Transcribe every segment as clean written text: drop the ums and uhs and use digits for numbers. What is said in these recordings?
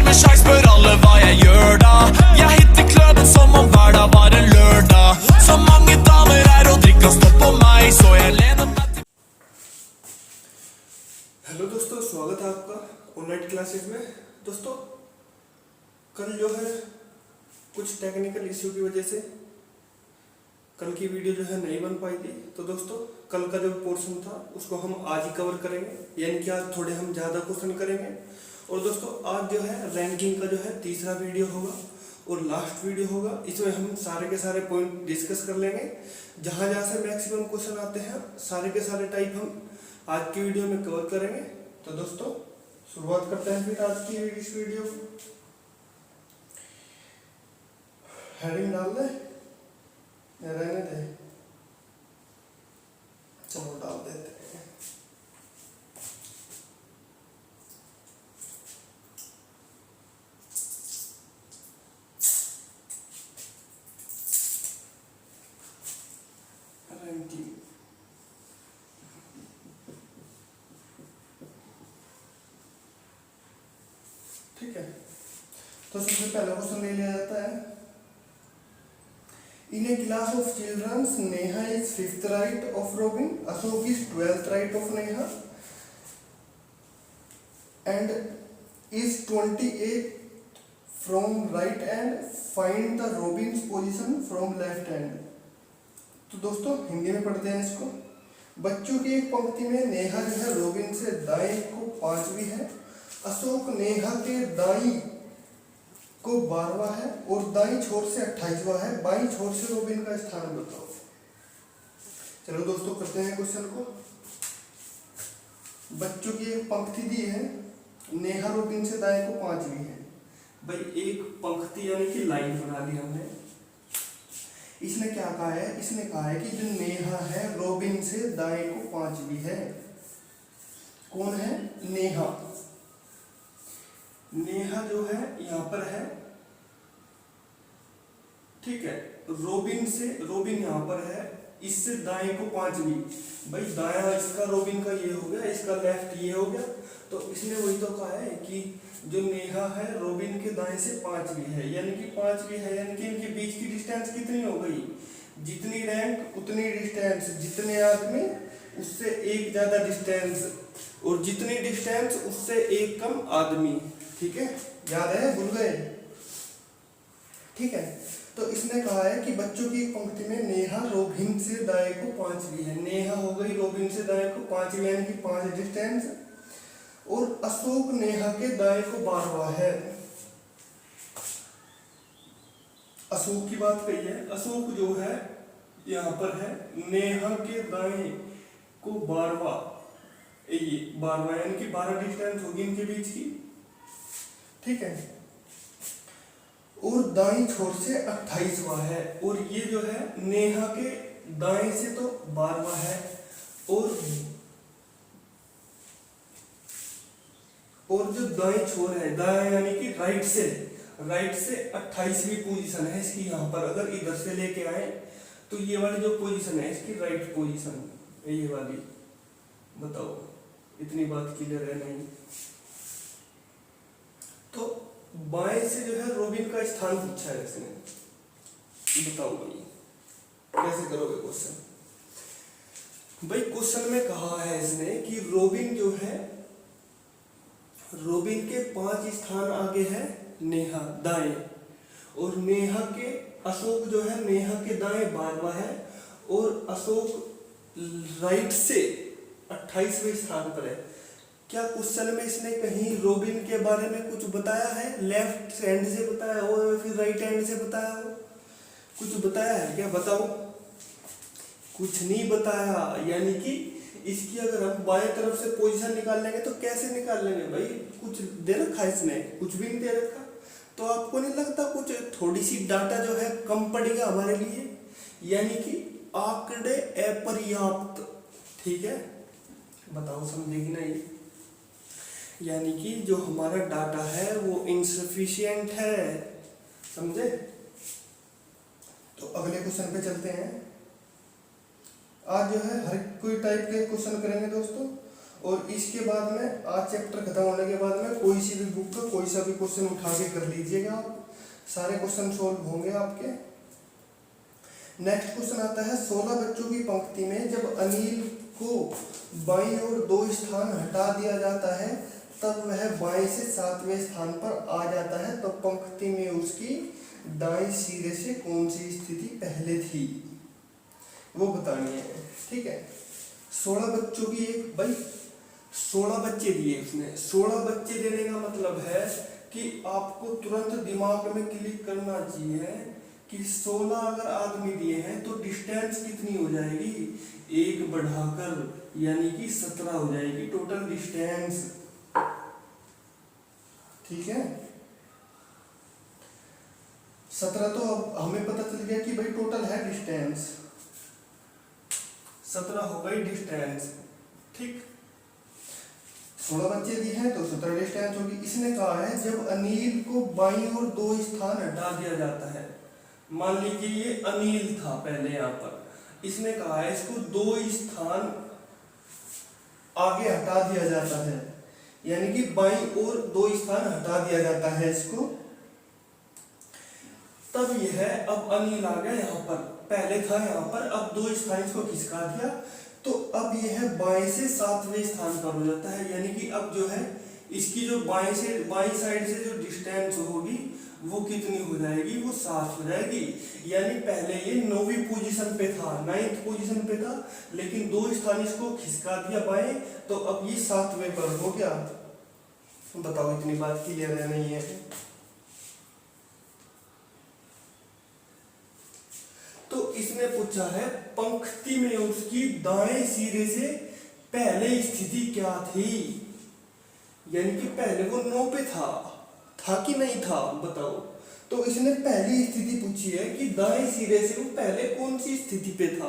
med sjanse, spør alle hva jeg gjør da. Jeg hitter kløben som om hver dag var en lørdag. Så mange damer her og drikker stopp på meg, så jeg lener meg til. Hello दोस्तों, स्वागत है आपका online classes में। दोस्तों कल जो है कुछ टेक्निकल इश्यू की वजह से कल की वीडियो जो है नहीं बन पाई थी। तो दोस्तों कल का जो पोर्शन था उसको हम आज ही कवर करेंगे, यानी कि आज थोड़े हम ज़्यादा क्वेश्चन करेंगे। और दोस्तों आज जो है रैंकिंग का जो है तीसरा वीडियो होगा और लास्ट वीडियो होगा। इसमें हम सारे के सारे पॉइंट डिस्कस कर लेंगे। जहाँ जहाँ से मैक्सिमम क्वेश्चन आते हैं सारे के सारे टाइप हम आज की वीडियो में कवर करेंगे। तो दोस्तों शुरुआत करते हैं फिर आज की इस वीडियो को। हेडिंग डाल दे या रहने दे? चलो डाल देते हैं। रैंकिंग ठीक है। तो सबसे पहला क्वेश्चन ले लिया जाता है। In a class of children, Neha is 5th right of Robin, Ashok is 12th right of Neha, and is 28 from right hand. Find the Robin's position from left hand. तो दोस्तों हिंदी में पढ़ते हैं इसको। बच्चों की एक पंक्ति में नेहा जो है रोबिन से दाएं को 5वीं है, अशोक नेहा के दाईं को 12वां है और दाईं छोर से 28वां है। बाईं छोर से रोबिन का स्थान बताओ। चलो दोस्तों करते हैं क्वेश्चन को। बच्चों की एक पंक्ति दी है, नेहा रोबिन से दाएं को 5वीं है। भाई एक पंक्ति यानी कि लाइन बना ली हमने। इसने क्या कहा है? इसने कहा है कि जो नेहा है रोबिन से दाएं को 5वीं है। कौन है? नेहा। नेहा जो है यहां पर है, ठीक है। रोबिन यहां पर है, इससे दाएं को 5वीं। भाई दाया इसका रोबिन का ये हो गया, इसका लेफ्ट ये हो गया। तो इसने वही तो कहा है कि जो नेहा है रोबिन के दाएं से 5वीं है, यानी कि 5वीं है, यानी कि इनके बीच की डिस्टेंस कितनी हो गई? जितनी रैंक उतनी डिस्टेंस, जितने आदमी उससे एक ज्यादा डिस्टेंस, और जितनी डिस्टेंस उससे एक कम आदमी। ठीक है, याद है? भूल गए? ठीक है। तो इसने कहा है कि बच्चों की पंक्ति में नेहा रोबिन से दाएं को 5वीं है। नेहा हो गई रोबिन से दाएं को 5वीं, यानी कि 5 डिस्टेंस। और अशोक नेहा के दाएं को 12वां है। अशोक की बात कही है। अशोक जो है यहाँ पर है, नेहा के दाएं को 12वां, ये 12वां यानी कि 12 डिस्टेंस होगी इनके बीच की। ठीक है। और दाईं छोर से 28वां है। और ये जो है नेहा के दाएं से तो 12वां है, और जो दाएं छोर है, दाएं यानी कि राइट से 28वीं पोजीशन है इसकी। यहाँ पर अगर इधर से लेके आए तो ये वाली जो पोजीशन है इसकी राइट पोजीशन है, ये वाली। बताओ इतनी बात क्लियर है? नहीं। तो बाएं से जो है रोबिन का स्थान पूछा है इसने। बताओ भाई कैसे करोगे क्वेश्चन? भाई क्वेश्चन में कहा है इसने कि रोबिन जो है, रोबिन के 5 स्थान आगे है नेहा दाएं, और नेहा के अशोक जो है नेहा के दाएं 12वां है, और अशोक राइट से 28वें स्थान पर है। क्या क्वेश्चन में इसने कहीं रोबिन के बारे में कुछ बताया है? लेफ्ट हैंड से बताया हो या फिर राइट हैंड से बताया हो? कुछ बताया है क्या? बताओ। कुछ नहीं बताया। यानी कि इसकी अगर हम बाएं तरफ से पोजीशन निकाल लेंगे तो कैसे निकाल लेंगे? भाई कुछ दे रखा है इसने? कुछ भी नहीं दे रखा। तो आपको नहीं लगता कुछ थोड़ी सी डाटा जो है कम पड़ेगा हमारे लिए? यानी कि आंकड़े अपर्याप्त। ठीक है, बताओ समझेगी ना ये? यानी कि जो हमारा डाटा है वो इनसफिशिएंट है। समझे? तो अगले क्वेश्चन पे चलते हैं। आज जो है हर कोई टाइप के क्वेश्चन करेंगे दोस्तों। और इसके बाद में आज चैप्टर खत्म होने के बाद में कोई सी भी बुक का कोई सा भी क्वेश्चन उठा के कर लीजिएगा आप, सारे क्वेश्चन सोल्व होंगे आपके। नेक्स्ट क्वेश्चन आता है 16 बच्चों की पंक्ति में जब अनिल को बाईं ओर 2 स्थान हटा दिया जाता है तब वह बाएं से 7वें स्थान पर आ जाता है, तो पंक्ति में उसकी दाएं सिरे से कौन सी स्थिति पहले थी वो बतानी है। ठीक है, 16 बच्चों की एक भाई 16 बच्चे दिए उसने। 16 बच्चे देने का मतलब है कि आपको तुरंत दिमाग में क्लिक करना चाहिए कि 16 अगर आदमी दिए हैं तो डिस्टेंस कितनी हो जाएगी, 1 बढ़ाकर यानी कि 17 हो जाएगी टोटल डिस्टेंस। ठीक है, 17 तो अब हमें पता चल गया कि भाई टोटल है डिस्टेंस, 17 हो गई डिस्टेंस। ठीक, 16 बच्चे दिए हैं तो 17 डिस्टेंस होगी। इसने कहा है जब अनिल को बाईं ओर 2 स्थान हटा दिया जाता है, मान लीजिए ये अनिल था पहले यहाँ पर, इसने कहा है इसको 2 स्थान आगे हटा दिया जाता है, यानी कि बाईं ओर 2 स्थान हटा दिया जाता है इसको, तब यह अब अनिल आ गया यहाँ पर, पहले था यहाँ पर, अब 2 स्थान इसको खिसका दिया तो अब यह बाएं से 7वें स्थान पर हो जाता है, यानी कि अब जो है इसकी जो बाएं साइड से जो डिस्टेंस होगी वो कितनी हो जाएगी, वो 7 हो जाएगी। यानी पहले ये 9वीं पोजीशन पे था, 9th पोजीशन पे था, लेकिन 2 स्थान इसको खिसका दिया बाएं तो अब ये 7वें पर हो गया। बताओ इतनी बात क्लियर है नहीं है? तो इसने पूछा है पंक्ति में उसकी दाएं सिरे से पहले स्थिति क्या थी, यानी कि पहले वो 9 पे था कि नहीं था बताओ। तो इसने पहली स्थिति पूछी है कि दाएं सिरे से वो पहले कौन सी स्थिति पे था।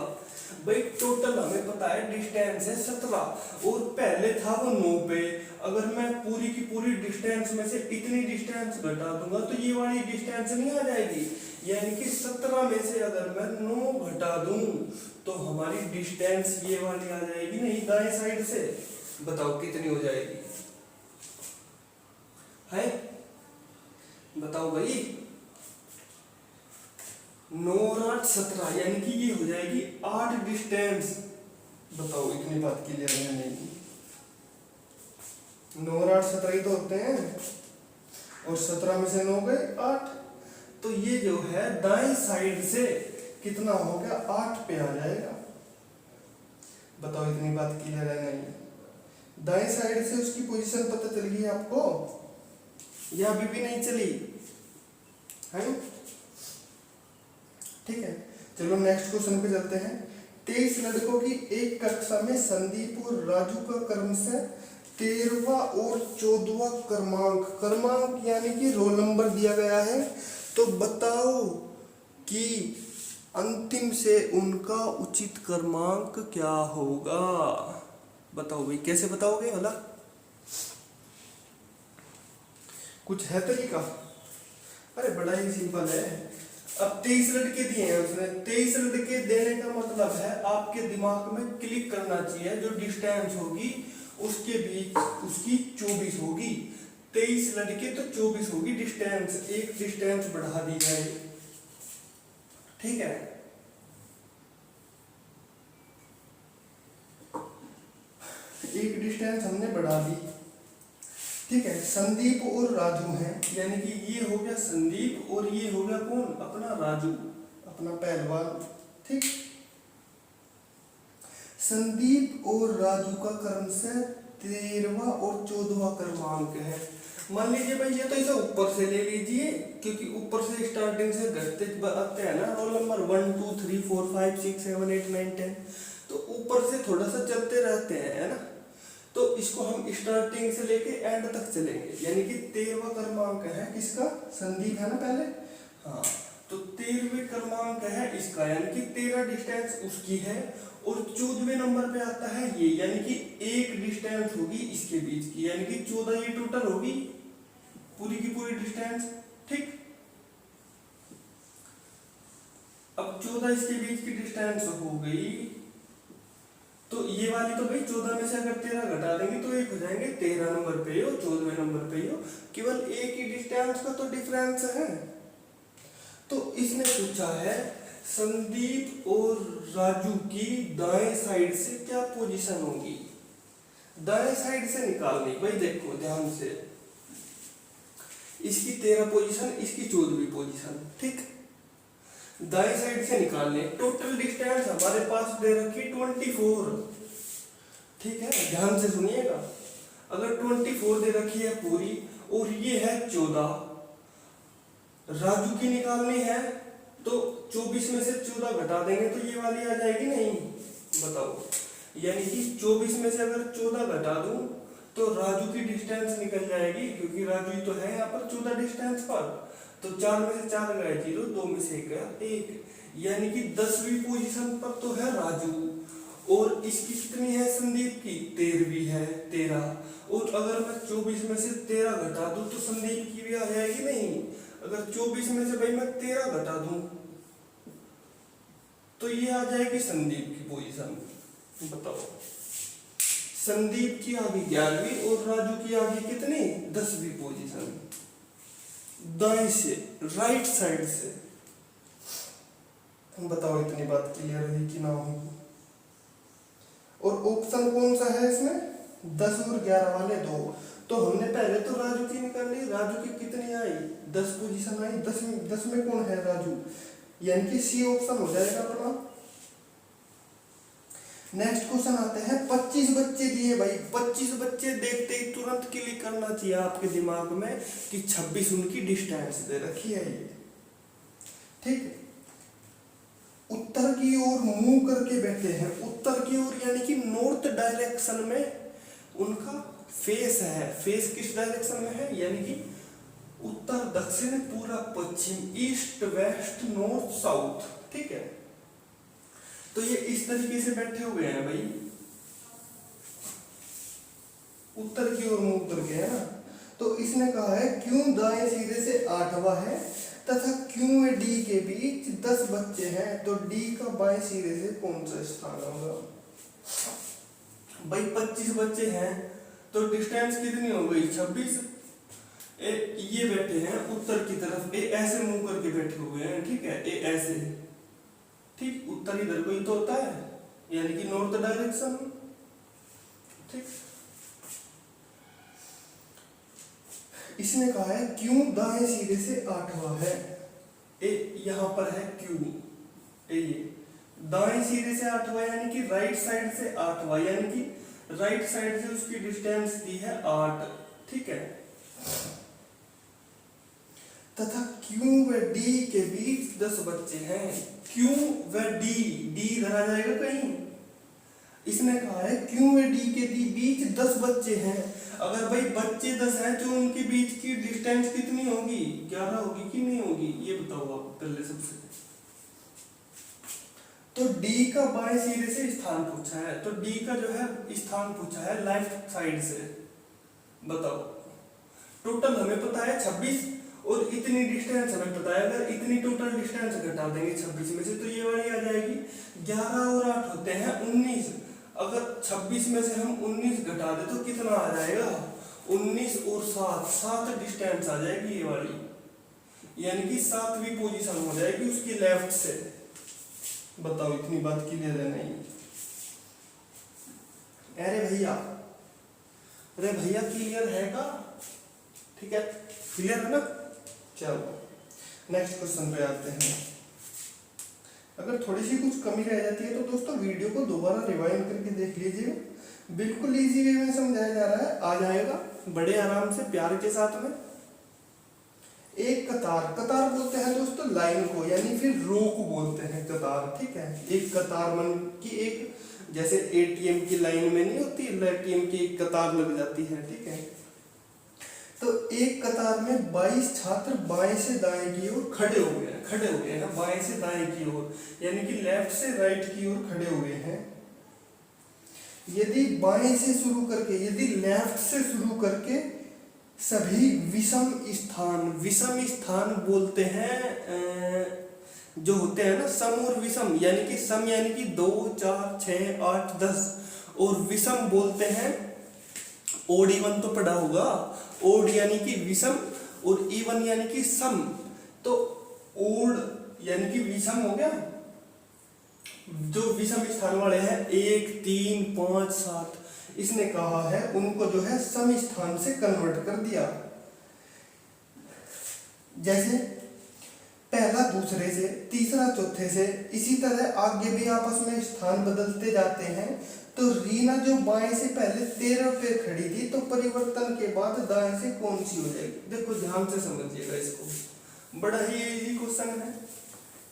भाई टोटल हमें पता है डिस्टेंस है 17 और पहले था वो 9 पे, अगर मैं पूरी की पूरी डिस्टेंस में से इतनी डिस्टेंस घटा दूंगा तो ये वाली डिस्टेंस नहीं आ जाएगी, यानी कि 17 में से अगर मैं 9 घटा दूं तो हमारी डिस्टेंस ये वाली आ जाएगी नहीं दाएं साइड से। बताओ कितनी हो जाएगी है, बताओ भाई 9 और 8 17, यानी कि ये हो जाएगी 8 डिस्टेंस। बताओ इतनी बात क्लियर है नहीं? 9 और 8 17 ही तो होते हैं और 17 में से 9 गए 8, तो ये जो है दाएं साइड से कितना हो गया 8 पे आ जाएगा। बताओ इतनी बात क्लियर है नहीं? दाएं साइड से उसकी पोजीशन पता चल गई आपको या अभी भी नहीं चली है? ठीक है, चलो नेक्स्ट क्वेश्चन पे चलते हैं। 23 लड़कों की एक कक्षा में संदीप और राजू का क्रमशः 13वां और 14वां क्रमांक यानी कि रोल नंबर दिया गया है, तो बताओ कि अंतिम से उनका उचित क्रमांक क्या होगा। बताओ भाई कैसे बताओगे भला, कुछ है तरीका? अरे बड़ा ही सिंपल है। अब 23 लड़के दिए हैं उसने, 23 लड़के देने का मतलब है आपके दिमाग में क्लिक करना चाहिए जो डिस्टेंस होगी उसके बीच उसकी 24 होगी। 23 लड़के तो 24 होगी डिस्टेंस, एक डिस्टेंस बढ़ा दी जाए। ठीक है, एक डिस्टेंस हमने बढ़ा दी। ठीक है, संदीप और राजू हैं, यानी कि ये हो गया संदीप और ये हो गया कौन, अपना राजू, अपना पहलवान। ठीक, संदीप और राजू का क्रमशः 13वां और 14वां क्रमांक है। मान लीजिए भाई ये तो इसे ऊपर से ले लीजिए, क्योंकि ऊपर से स्टार्टिंग से घटते आते हैं ना रोल नंबर 1 2 3 4 5 6 7 8 9 10, तो ऊपर से थोड़ा सा चलते रहते हैं है ना। तो इसको हम स्टार्टिंग से लेके एंड तक चलेंगे, यानी कि 13वां क्रमांक है किसका, संदीप है ना पहले, हाँ, तो 13वें क्रमांक है इसका, यानी कि 13 डिस्टेंस उसकी है और 14वें नंबर पे आता है ये, यानी कि एक डिस्टेंस होगी इसके बीच की, यानी कि 14 ये टोटल होगी पूरी की पूरी डिस्टेंस। ठीक, अब 14 इसके बीच की डिस्टेंस हो गई तो ये वाली तो भाई 14 में से अगर 13 घटा देंगे तो एक हो जाएंगे 13 नंबर पे हो 14वें नंबर पे हो, केवल एक ही डिस्टेंस का तो डिफरेंस है। तो इसने पूछा है संदीप और राजू की दाएं साइड से क्या पोजीशन होगी। दाएं साइड से निकालनी भाई, देखो ध्यान से, इसकी 13 पोजीशन, इसकी 14वीं पोजीशन, ठीक। दाएं साइड से निकालने, टोटल डिस्टेंस हमारे पास दे रखी 24, ठीक है, ध्यान से सुनिएगा। अगर 24 दे रखी है पूरी और ये है 14, राजू की निकालनी है तो 24 में से 14 घटा देंगे तो ये वाली आ जाएगी, नहीं बताओ। यानी कि 24 में से अगर 14 घटा दूं तो राजू की डिस्टेंस निकल जाएगी, क्योंकि राजू ही तो है यहाँ पर 14 डिस्टेंस पर। तो 4 में से 4 गए 0, 2 में से 1 गया 1, यानी कि 10वीं पोजीशन पर तो है राजू। और इसकी कितनी है संदीप की, 13वीं है 13। और अगर मैं 24 में से 13 घटा दूं तो संदीप की भी आ जाएगी, नहीं। अगर 24 में से भाई मैं 13 घटा दूं तो ये आ जाएगी संदीप की पोजीशन। बताओ, संदीप की आ गई 11वीं और राजू की आ गई कितनी, 10वीं पोजीशन। दाएं से, राइट साइड से। बताओ इतनी बात क्लियर है कि ना होगी। और ऑप्शन कौन सा है इसमें, 10 और 11 वाले 2। तो हमने पहले तो राजू की निकाली, राजू की कितनी आई, 10 पोजीशन आई, 10 में कौन है राजू, यानी कि सी ऑप्शन हो जाएगा अपना। नेक्स्ट क्वेश्चन आते हैं, 25 बच्चे दिए भाई। 25 बच्चे देखते ही तुरंत क्लिक करना चाहिए आपके दिमाग में कि 26 उनकी डिस्टेंस दे रखी है ये, ठीक। उत्तर की ओर मुंह करके बैठे हैं, उत्तर की ओर यानी कि नॉर्थ डायरेक्शन में उनका फेस है। फेस किस डायरेक्शन में है, यानी कि उत्तर दक्षिण पूर्व पश्चिम, ईस्ट वेस्ट नॉर्थ साउथ, ठीक है। तो ये इस तरीके से बैठे हुए हैं भाई, उत्तर की ओर मुंह करके, है ना। तो इसने कहा है क्यों दाएं सिरे से 8वां है तथा क्यों व डी के बीच 10 बच्चे हैं, तो डी का बाएं सिरे से कौन सा स्थान होगा। भाई 25 बच्चे हैं तो डिस्टेंस कितनी हो गई, 26। ये बैठे हैं उत्तर की तरफ, ए ऐसे मुंह करके बैठे हुए हैं, ठीक है, ए ऐसे, ठीक। उत्तर इधर को ही तो होता है, यानी कि नॉर्थ डायरेक्शन, ठीक। इसने कहा है क्यों दाएं सिरे से 8वां है, ए यहां पर है क्यों, ए ये दाएं सिरे से 8वां यानी कि राइट साइड से 8वां, यानी कि राइट साइड से उसकी डिस्टेंस दी है 8, ठीक है। तथा क्यू व डी के बीच 10 बच्चे हैं। क्यू व डी धरा जाएगा कहीं। इसने कहा है क्यू व डी के बीच 10 बच्चे हैं। अगर भाई बच्चे 10 हैं तो उनके बीच की डिस्टेंस कितनी होगी, 11 होगी कि नहीं होगी, ये बताओ आप पहले सबसे। तो डी का बाएं सिरे से स्थान पूछा है, तो डी का जो है स्थान पूछा है लेफ्ट साइड से। बताओ, टोटल हमें पता है 26 और इतनी डिस्टेंस हमें पता है। अगर इतनी टोटल डिस्टेंस घटा देंगे 26 में से तो ये वाली आ जाएगी। 11 और 8 होते हैं 19। अगर 26 में से हम 19 घटा दे तो कितना आ जाएगा, 19 और 7 डिस्टेंस आ जाएगी ये वाली, यानी कि 7वीं पोजीशन हो जाएगी उसकी लेफ्ट से। बताओ इतनी बात क्लियर है नहीं? अरे भैया क्लियर है का? ठीक है, क्लियर है ना? चलो नेक्स्ट क्वेश्चन पे आते हैं। अगर थोड़ी सी कुछ कमी रह जाती है तो दोस्तों वीडियो को दोबारा रिवाइंड करके देख लीजिए। बिल्कुल इजी वे में समझाया जा रहा है, आ जाएगा बड़े आराम से प्यार के साथ में। एक कतार बोलते हैं दोस्तों लाइन को, यानी फिर रो को बोलते हैं कतार, ठीक है। एक कतार मन की, एक जैसे एटीएम की लाइन में नहीं होती, एटीएम की एक कतार लग जाती है, ठीक है। तो एक कतार में 22 छात्र बाएं से दाएं की ओर खड़े हुए हैं, बाएं से दाएं की ओर, यानी कि लेफ्ट से राइट की ओर खड़े हुए हैं। यदि बाएं से शुरू करके, यदि लेफ्ट से शुरू करके सभी विषम स्थान बोलते हैं जो होते हैं ना सम और विषम, यानी कि सम यानी कि 2 4 6 8 10, और विषम बोलते हैं, ओड इवन तो पढ़ा होगा, ओड यानी कि विषम और इवन यानी कि सम। तो ओड यानी कि विषम हो गया, जो विषम स्थान वाले हैं 1 3 5 7, इसने कहा है उनको जो है सम स्थान से कन्वर्ट कर दिया। जैसे पहला दूसरे से, तीसरा चौथे से, इसी तरह आगे भी आपस में स्थान बदलते जाते हैं। तो रीना जो बाएं से पहले 13 पे खड़ी थी, तो परिवर्तन के बाद दाएं से कौन सी हो जाएगी? देखो ध्यान से समझिएगा इसको, बड़ा ही इजी क्वेश्चन है।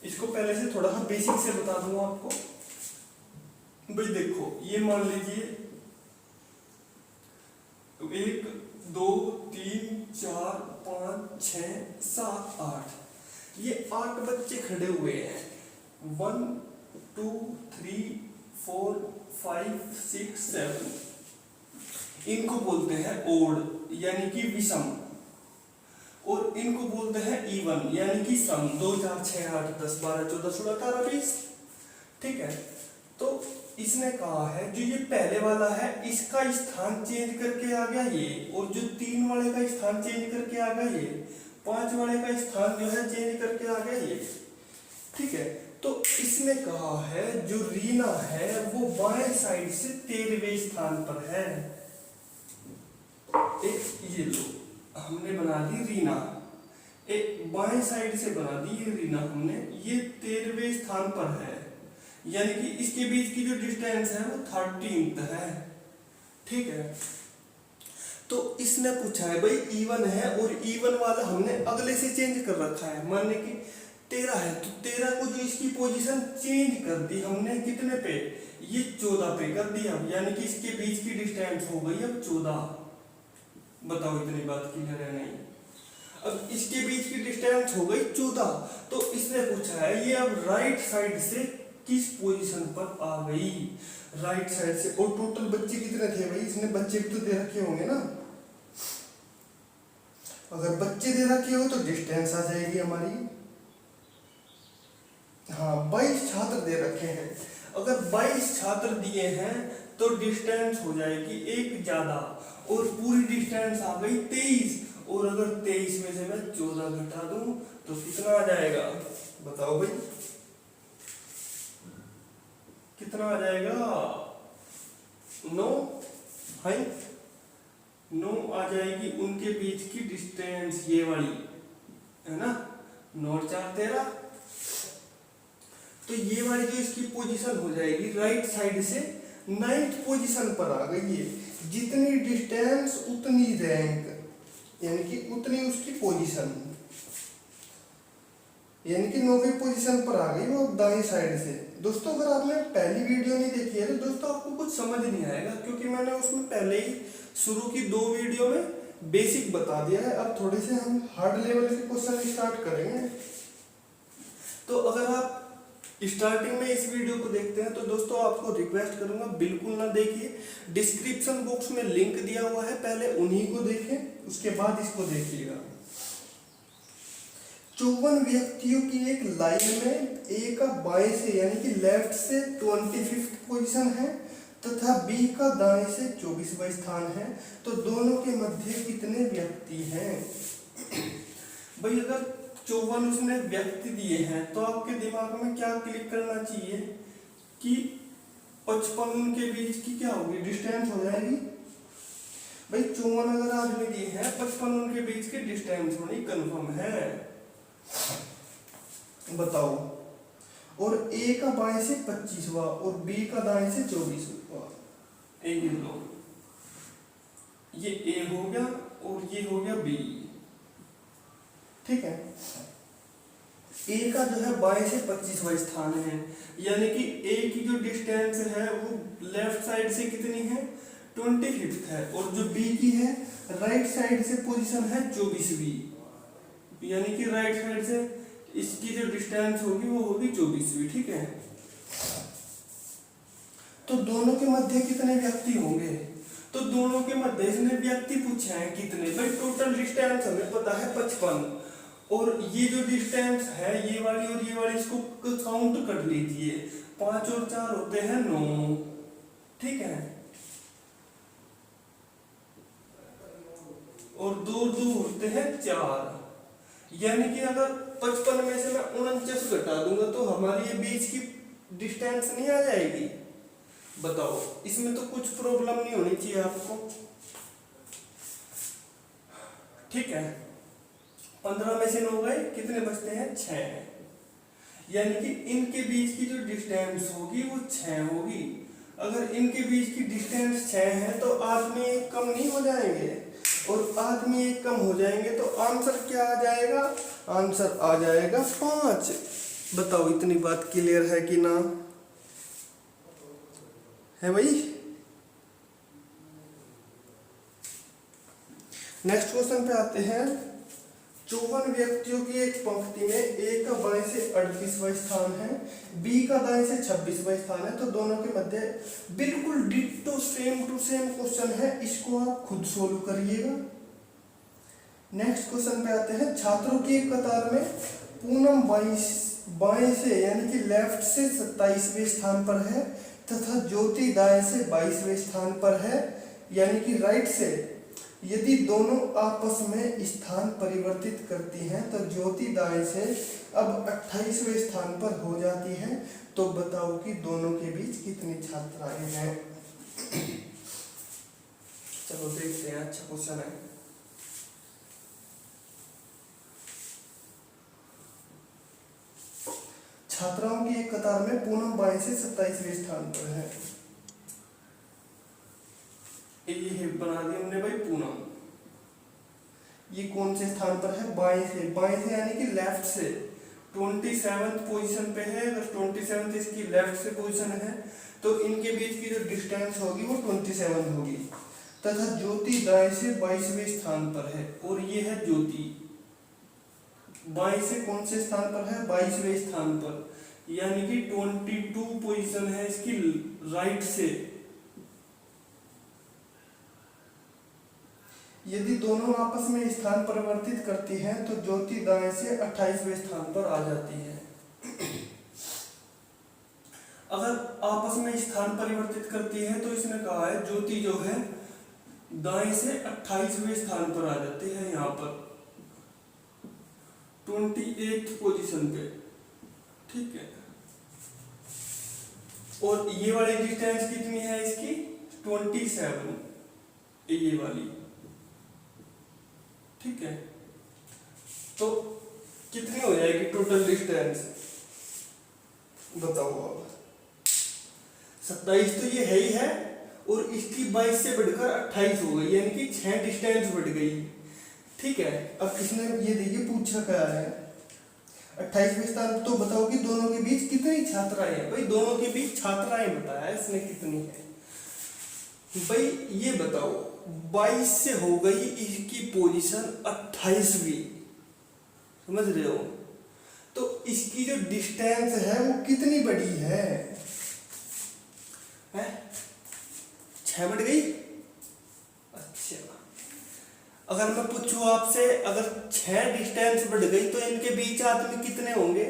इसको पहले से थोड़ा सा बेसिक से बता दूंगा आपको। भाई देखो, ये मान लीजिए 1 2 3 4 5 6 7 8, ये 8 बच्चे खड़े हुए हैं। 1 2 3 4 5 6 7, इनको बोलते हैं ओड यानी कि विषम, और इनको बोलते हैं इवन यानी कि सम। 2 4 6 8 10 12 14 16 18 20, ठीक है। तो इसने कहा है जो ये पहले वाला है इसका स्थान चेंज करके आ गया ये, और जो 3 वाले का स्थान चेंज करके आ गया ये, 5 वाले का स्थान जो है चेंज करके आ गया ये, ठीक है। तो इसने कहा है जो रीना है वो बाएं साइड से 13वें स्थान पर है। एक ये लो, हमने बना दी रीना, एक बाएं साइड से बना दी ये रीना हमने, ये 13वें स्थान पर है, यानी कि इसके बीच की जो डिस्टेंस है वो 13th है, ठीक है। तो इसने पूछा है भाई इवन है, और इवन वाला हमने अगले से चेंज कर रखा है। मान ली कि 13 है, तो 13 को जो इसकी पोजीशन चेंज कर दी हमने कितने पे, ये 14 पे कर दिया, यानी कि इसके बीच की डिस्टेंस हो गई अब 14। बताओ इतनी बात क्लियर है नहीं? अब इसके बीच की डिस्टेंस हो गई 14, तो इसने पूछा है ये अब राइट साइड से किस पोजीशन पर आ गई, राइट साइड से। और टोटल बच्चे कितने थे भाई, इसने बच्चे भी तो दे रखे होंगे ना। अगर बच्चे दे रखे हो तो डिस्टेंस आ जाएगी हमारी, हाँ 22 छात्र दे रखे हैं। अगर 22 छात्र दिए हैं तो डिस्टेंस हो जाएगी एक ज्यादा, और पूरी डिस्टेंस आ गई 23, और अगर 23 में से मैं 14 घटा दूं तो कितना आ जाएगा? बताओ भाई कितना आ जाएगा? 9 है, 9 आ जाएगी उनके बीच की डिस्टेंस, ये वाली है ना, 9 और 4 13। तो ये वाली जो इसकी पोजीशन हो जाएगी राइट साइड से 9th पोजीशन पर आ गई है। जितनी डिस्टेंस उतनी रैंक, यानी कि उतनी उसकी पोजीशन, यानी कि 9वीं पोजीशन पर आ गई वो दाएं साइड से। दोस्तों अगर आपने पहली वीडियो नहीं देखी है तो दोस्तों आपको कुछ समझ नहीं आएगा, क्योंकि मैंने उसमें पहले ही शुरू की 2 वीडियो में बेसिक बता दिया है। अब थोड़े से हम हार्ड लेवल के क्वेश्चन स्टार्ट करेंगे। तो अगर आप स्टार्टिंग में इस वीडियो को देखते हैं तो दोस्तों आपको रिक्वेस्ट करूंगा बिल्कुल ना देखिए, डिस्क्रिप्शन बॉक्स में लिंक दिया हुआ है, पहले उन्हीं को देखें उसके बाद इसको देखिएगा। 54 व्यक्तियों की एक लाइन में ए का बाएं से यानी कि लेफ्ट से 25th पोजीशन है तथा बी का दाएं से 24वां स्थान है, तो दोनों के मध्य कितने व्यक्ति हैं? भाई अगर 54 उसने व्यक्ति दिए हैं तो आपके दिमाग में क्या क्लिक करना चाहिए कि 55 उनके बीच की क्या होगी, डिस्टेंस हो जाएगी। भाई 54 अगर आदमी दिए हैं, 55 उनके बीच की डिस्टेंस होनी कंफर्म है। बताओ, और ए का बाएं से 25वां और बी का दाएं से 24वां, ये लो, ये ए हो गया और ये हो गया बी, ठीक है। ए का जो है बाएं से 25वां स्थान है, यानी कि ए की जो डिस्टेंस है वो लेफ्ट साइड से कितनी है, 25th है, और जो बी की है राइट साइड से पोजीशन है 24वीं, यानी कि राइट साइड से इसकी जो डिस्टेंस होगी वो होगी 24वीं, ठीक है। तो दोनों के मध्य कितने व्यक्ति होंगे? तो दोनों के मध्य इसने व्यक्ति पूछे हैं कितने। भाई टोटल डिस्टेंस हमें पता है 55, और ये जो डिस्टेंस है ये वाली और ये वाली, इसको काउंट कर लीजिए, 5 और 4 होते हैं 9, ठीक है, और 2 2 होते हैं 4, यानी कि अगर 55 में से मैं 49 घटा दूंगा तो हमारी ये बीच की डिस्टेंस नहीं आ जाएगी? बताओ, इसमें तो कुछ प्रॉब्लम नहीं होनी चाहिए आपको, ठीक है। 15 में से 9 गए, कितने बचते हैं? 6, यानी कि इनके बीच की जो डिस्टेंस होगी वो 6 होगी। अगर इनके बीच की डिस्टेंस 6 है तो आदमी एक कम नहीं हो जाएंगे, और आदमी एक कम हो जाएंगे तो आंसर क्या आ जाएगा? आंसर आ जाएगा 5। बताओ, इतनी बात क्लियर है कि ना? है भाई? नेक्स्ट क्वेश्चन पे आते हैं। 54 व्यक्तियों की एक पंक्ति में ए का बाएं से 38वां स्थान है, बी का दाएं से 26वां स्थान है, तो दोनों के मध्य बिल्कुल ditto same to same question है, इसको आप खुद सोल्व करिएगा। नेक्स्ट क्वेश्चन पे आते हैं। छात्रों की एक कतार में पूनम बाएं से यानी कि लेफ्ट से 27वें स्थान पर है तथा ज्योति दाएं से 22वें स्थान पर है, यानी कि राइट से। यदि दोनों आपस में स्थान परिवर्तित करती हैं तो ज्योति दाएं से अब 28वें स्थान पर हो जाती है, तो बताओ कि दोनों के बीच कितनी छात्राएं हैं? चलो देखते हैं, अच्छा क्वेश्चन है। छात्राओं की एक कतार में पूनम बाएं से 27वें स्थान पर है। ये बना दिया हमने भाई पूनम। ये कौन से स्थान पर है? बाएं से। बाएं से यानी कि लेफ्ट से 27th पोजीशन पे है। अगर 27th इसकी लेफ्ट से पोजीशन है तो इनके बीच की जो डिस्टेंस होगी वो 27 होगी। तथा ज्योति दाएं से 22वें स्थान पर है, और ये है ज्योति। बाएं से कौन से स्थान पर है? 22वें स्थान पर, यानी कि 22 पोजीशन है इसकी राइट से। यदि दोनों आपस में स्थान परिवर्तित करती हैं तो ज्योति दाएं से 28वें स्थान पर आ जाती है। अगर आपस में स्थान परिवर्तित करती है तो इसने कहा है ज्योति जो है दाएं से 28वें स्थान पर आ जाती है, यहाँ पर 28th पोजीशन पे, ठीक है। और ये वाली डिस्टेंस कितनी है इसकी? 27, ये वाली, ठीक है। तो कितनी हो जाएगी टोटल डिस्टेंस? बताओ आप। 27 तो ये है ही है, और इसकी 22 से बढ़कर 28 हो गई, यानी कि 6 डिस्टेंस बढ़ गई, ठीक है। अब इसने ये देखिए पूछा क्या है, 28वें स्थान। तो बताओ कि दोनों के बीच कितनी छात्राएं हैं? भाई दोनों के बीच छात्राएं बताया इसने कितनी है। भाई ये बताओ, 22 से हो गई इसकी पोजीशन 28वीं, समझ रहे हो? तो इसकी जो डिस्टेंस है वो कितनी बड़ी है? 6 बढ़ गई। अच्छा, अगर मैं पूछूं आपसे, अगर 6 डिस्टेंस बढ़ गई तो इनके बीच आदमी कितने होंगे?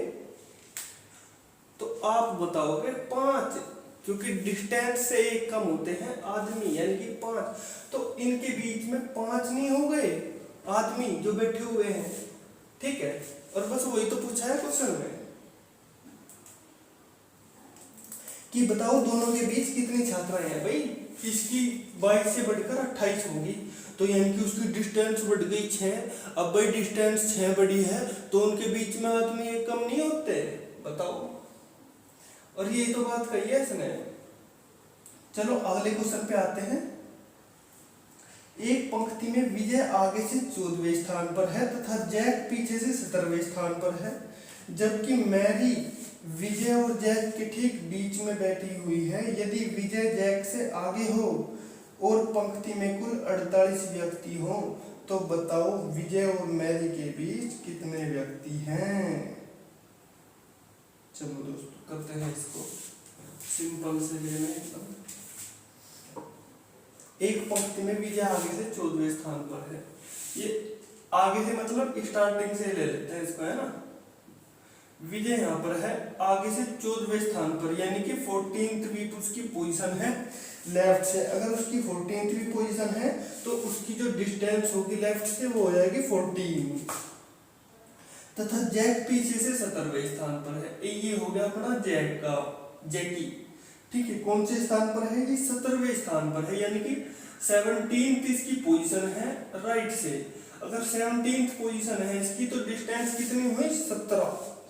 तो आप बताओगे 5, क्योंकि डिस्टेंस से एक कम होते हैं आदमी, यानी कि 5। तो इनके बीच में 5 नहीं हो गए आदमी जो बैठे हुए हैं, ठीक है। और बस वही तो पूछा है क्वेश्चन में कि बताओ दोनों के बीच कितनी छात्राएं हैं। भाई इसकी 22 से बढ़कर 28 होगी, तो यानी कि उसकी डिस्टेंस बढ़ गई 6। अब भाई डिस्टेंस 6 बढ़ी है तो उनके बीच में आदमी एक कम नहीं होते, बताओ। और ये तो बात कही है इसने। चलो अगले क्वेश्चन पे आते हैं। एक पंक्ति में विजय आगे से 14वें स्थान पर है तथा जैक पीछे से 17वें स्थान पर है, जबकि मैरी विजय और जैक के ठीक बीच में बैठी हुई है। यदि विजय जैक से आगे हो और पंक्ति में कुल 48 व्यक्ति हो तो बताओ विजय और मैरी के बीच कितने व्यक्ति हैं? चलो दोस्तों करते हैं इसको सिंपल से लेने। एक पंक्ति में विजय आगे से 14वें स्थान पर है। ये आगे से मतलब स्टार्टिंग से ले लेते हैं इसको, है ना। विजय यहाँ पर है आगे से 14वें स्थान पर, यानी कि 14वीं उसकी पोजीशन है लेफ्ट से। अगर उसकी 14वीं पोजीशन है तो उसकी जो डिस्टेंस होगी लेफ्ट से वो हो जाएगी 14। तथा जैक पीछे से 17वें स्थान पर है। ये हो गया अपना जैक का जैकी, ठीक है। कौन से स्थान पर है? ये 17वें स्थान पर है, यानी कि 17th इसकी पोजीशन है राइट से। अगर 17th पोजीशन है इसकी तो डिस्टेंस कितनी हुई?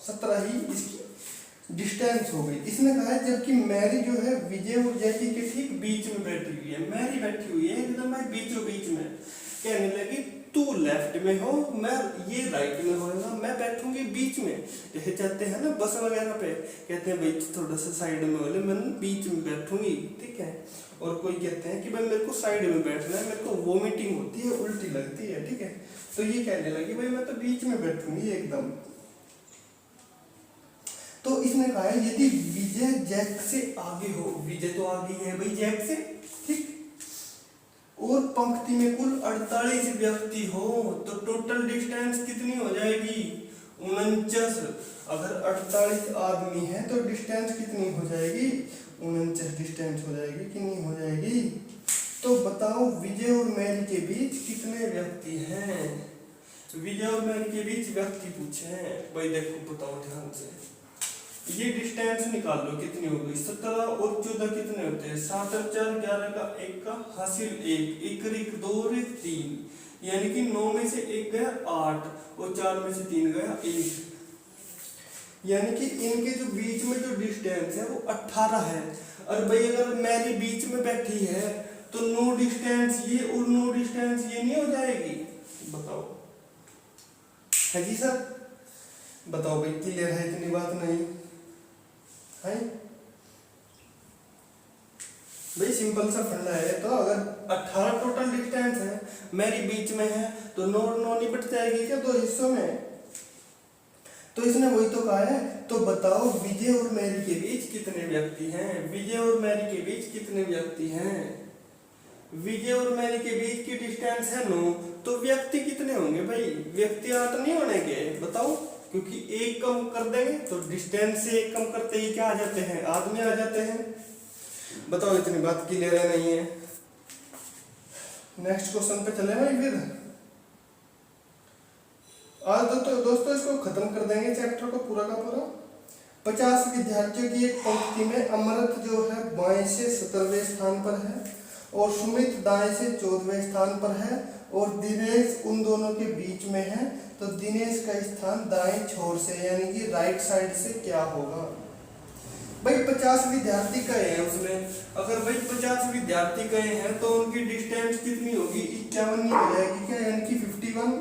17 ही इसकी डिस्टेंस हो गई। इसने कहा है जबकि मैरी जो है विजय और जैकी के ठीक बीच में बैठी हुई है। मैरी बैठी हुई है एकदम बीचों बीच में। कहने लगी तू लेफ्ट में हो, मैं ये राइट में होगा, मैं बैठूंगी बीच में। जैसे चलते हैं ना बस वगैरह पे, कहते हैं भाई थोड़ा सा साइड में बोले, मैं बीच में बैठूंगी, ठीक है। और कोई कहते हैं कि भाई मेरे को साइड में बैठना है, मेरे को वोमिटिंग होती है, उल्टी लगती है, ठीक है। तो ये कहने लगी भाई मैं तो बीच में बैठूंगी एकदम। तो इसने कहा है यदि विजय जैक से आगे हो, विजय तो आगे है भाई जैक से, ठीक, और पंक्ति में कुल 48 व्यक्ति हो तो टोटल डिस्टेंस कितनी हो जाएगी? 49। अगर 48 आदमी है तो डिस्टेंस कितनी हो जाएगी? 49 डिस्टेंस हो जाएगी कि नहीं हो जाएगी? तो बताओ विजय और मैरी के बीच कितने व्यक्ति हैं? विजय और मैरी के बीच व्यक्ति पूछे हैं भाई, देखो बताओ ध्यान से। ये डिस्टेंस निकाल लो कितनी हो गई? 17 और 14 कितने होते हैं? 7 और 4 11 का 1 का हासिल 1, 1 और 1 2 और 1 3, यानी कि 9 में से 1 गया 8 और 4 में से 3 गया 1, यानी कि इनके जो बीच में जो डिस्टेंस है वो 18 है। और भाई अगर मैरी बीच में बैठी है तो नो डिस्टेंस ये और नो डिस्टेंस ये नहीं हो जाएगी? बताओ है जी सर, बताओ भाई क्लियर है? इतनी बात नहीं है भाई, सिंपल सा फंडा है। तो अगर 18 टोटल डिस्टेंस है, मेरी बीच में है तो नो नहीं बट जाएगी क्या दो हिस्सों में? तो इसने वही तो कहा है। तो बताओ विजय और मैरी के बीच कितने व्यक्ति हैं? विजय और मैरी के बीच कितने व्यक्ति हैं? विजय और मैरी के बीच की डिस्टेंस है 9, तो व्यक्ति कितने होंगे भाई? व्यक्ति 8 नहीं होंगे, बताओ, क्योंकि 1 कम कर देंगे तो डिस्टेंस से 1 कम करते ही क्या आ जाते हैं? आदमी आ जाते हैं। बताओ इतनी बात क्लियर है नहीं है? नेक्स्ट क्वेश्चन पे चले भाई फिर। आज दोस्तों इसको खत्म कर देंगे चैप्टर को पूरा का पूरा। 50 विद्यार्थियों की एक पंक्ति में अमृत जो है बाएं से 17वें स्थान पर है और सुमित दाएं से 14वें स्थान पर है और दिनेश उन दोनों के बीच में है। तो दिनेश का स्थान दाएं छोर से यानी कि राइट साइड से क्या होगा? भाई 50 विद्यार्थी गए हैं उसमें, अगर भाई 50 विद्यार्थी गए हैं तो उनकी डिस्टेंस कितनी होगी? 51 हो जाएगी क्या, यानी कि 51।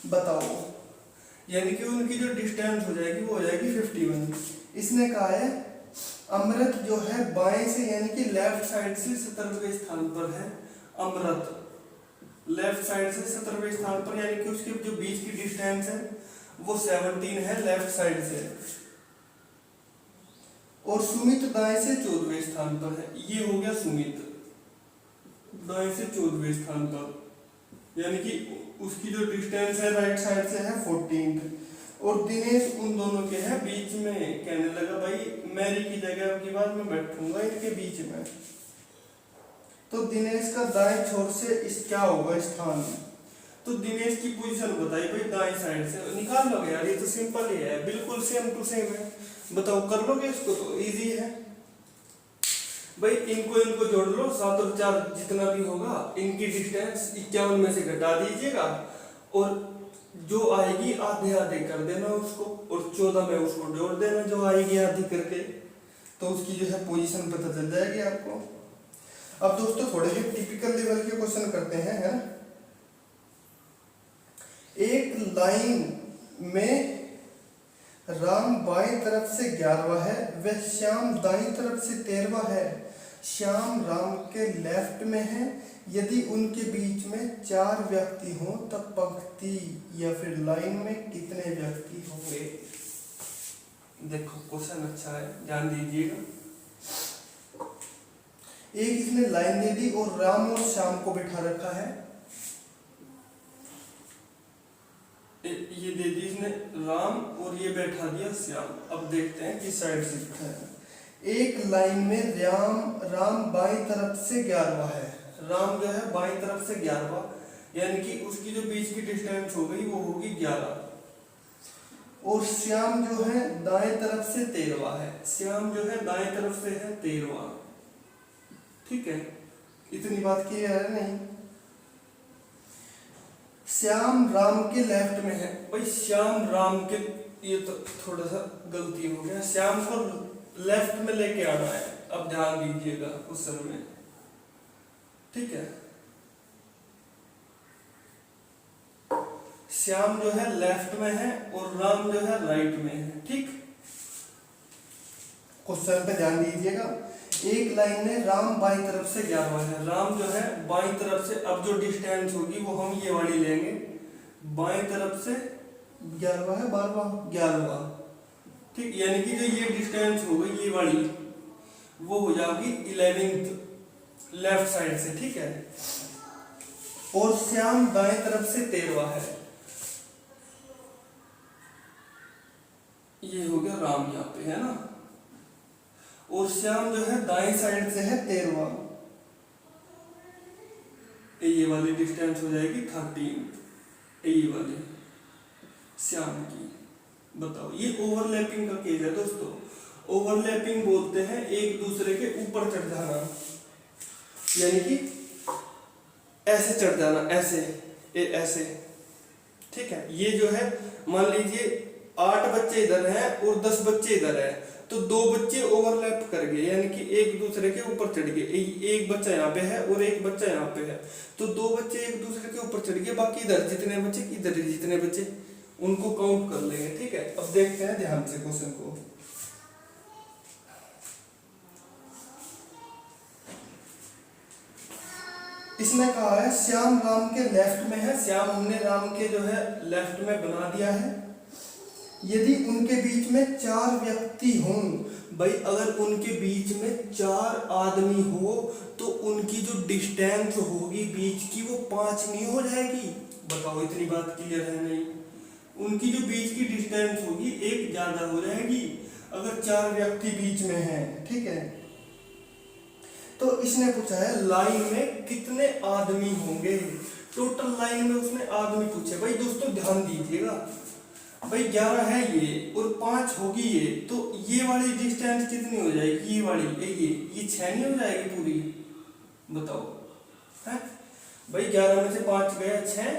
बताओ, यानी कि उनकी जो डिस्टेंस हो जाएगी वो हो जाएगी 51। इसने कहा है अमृत जो है बाएं से यानी कि लेफ्ट साइड से 17वें स्थान पर है। अमृत लेफ्ट साइड से 17वें स्थान पर, यानी कि उसके जो बीच की डिस्टेंस है वो 17 है लेफ्ट साइड से। और सुमित दाएं से 14वें स्थान पर है। ये हो गया सुमित दाएं से 14वें स्थान पर, यानी कि उसकी जो डिस्टेंस है राइट साइड से है 14। और दिनेश उन दोनों के है बीच में। कहने लगा भाई मैरी की जगह की बात मैं बैठूंगा इनके बीच में। तो दिनेश का दाएं छोर से इस क्या होगा स्थान? तो दिनेश की पोजीशन बताई भाई दाएं साइड से, निकाल लोगे यार, ये तो सिंपल ही है, बिल्कुल सेम टू सेम है। बताओ कर लोगे इसको? तो इजी है भाई। इनको जोड़ लो, 7 और 4 जितना भी होगा इनकी डिस्टेंस 51 में से घटा दीजिएगा और जो आएगी आधे आधे कर देना उसको, और 14 में उसको जोड़ देना जो आएगी आधी करके, तो उसकी जो है पोजीशन पता चल जाएगी आपको। अब दोस्तों थोड़े से टिपिकल लेवल के क्वेश्चन करते हैं, है ना। एक लाइन में राम बाएं तरफ से 11वां है, वह श्याम दाईं तरफ से 13वां है। श्याम राम के लेफ्ट में है। यदि उनके बीच में 4 व्यक्ति हों तब पंक्ति या फिर लाइन में कितने व्यक्ति होंगे? देखो क्वेश्चन अच्छा है, ध्यान दीजिएगा। एक इसने लाइन दे दी और राम और श्याम को बिठा रखा है। ये दे दी इसने राम और ये बैठा दिया श्याम। अब देखते हैं किस साइड से बैठाया। एक लाइन में राम बाईं तरफ से 11वां है। राम जो है बाईं तरफ से 11वां, यानी कि उसकी जो बीच की डिस्टेंस हो गई वो होगी 11। और श्याम जो है दाएं तरफ से 13वां है। श्याम जो है दाएं तरफ से है 13वां। ठीक है, इतनी बात क्लियर है नहीं? श्याम राम के लेफ्ट में है। भाई श्याम राम के, ये तो थोड़ा सा गलती हो गया, श्याम को लेफ्ट में लेके आना है। अब ध्यान दीजिएगा क्वेश्चन में, ठीक है। श्याम जो है लेफ्ट में है और राम जो है राइट में है। ठीक, क्वेश्चन पे ध्यान दीजिएगा। एक लाइन में राम बाईं तरफ से 11वां है। राम जो है बाईं तरफ से, अब जो डिस्टेंस होगी वो हम ये वाली लेंगे। बाईं तरफ से 11वां है, 12वां 11वां। ठीक, यानी कि जो ये डिस्टेंस हो गई ये वाली, वो हो जाएगी 11th लेफ्ट साइड से। ठीक है, और श्याम दाएं तरफ से 13वां है। ये हो गया राम यहाँ पे, है ना। और श्याम जो है दाएं साइड से है 13वां। ये वाली डिस्टेंस हो जाएगी 13, ये वाली श्याम की। बताओ, ये ओवरलैपिंग का केस है दोस्तों। ओवरलैपिंग बोलते हैं एक दूसरे के ऊपर चढ़ जाना, यानी कि ऐसे चढ़ जाना, ऐसे ऐसे। ठीक है, ये जो है मान लीजिए 8 बच्चे इधर हैं और 10 बच्चे इधर हैं, तो 2 बच्चे ओवरलैप कर गए, यानी कि एक दूसरे के ऊपर चढ़ गए। एक बच्चा यहाँ पे है और एक बच्चा यहाँ पे है, तो 2 बच्चे एक दूसरे के ऊपर चढ़ गए। बाकी इधर जितने बच्चे, इधर जितने बच्चे, उनको काउंट कर लेंगे। ठीक है, अब देखते हैं ध्यान से क्वेश्चन को। इसने कहा है श्याम राम के लेफ्ट में है। श्याम हमने राम के जो है लेफ्ट में बना दिया है। यदि उनके बीच में 4 व्यक्ति हों, भाई अगर उनके बीच में 4 आदमी हो तो उनकी जो डिस्टेंस होगी बीच की वो 5 नहीं हो जाएगी? बताओ, इतनी बात क्लियर है नहीं? उनकी जो बीच की डिस्टेंस होगी 1 ज्यादा हो जाएगी अगर 4 व्यक्ति बीच में हैं। ठीक है, तो इसने पूछा है लाइन में कितने आदमी होंगे। टोटल लाइन में उसने आदमी पूछे। भाई दोस्तों ध्यान दीजिएगा, भाई 11 है ये और 5 होगी ये, तो ये वाली डिस्टेंस कितनी हो जाएगी? ये वाली, ये 6 नहीं हो जाएगी पूरी? बताओ है भाई, 11 में से 5 गया 6,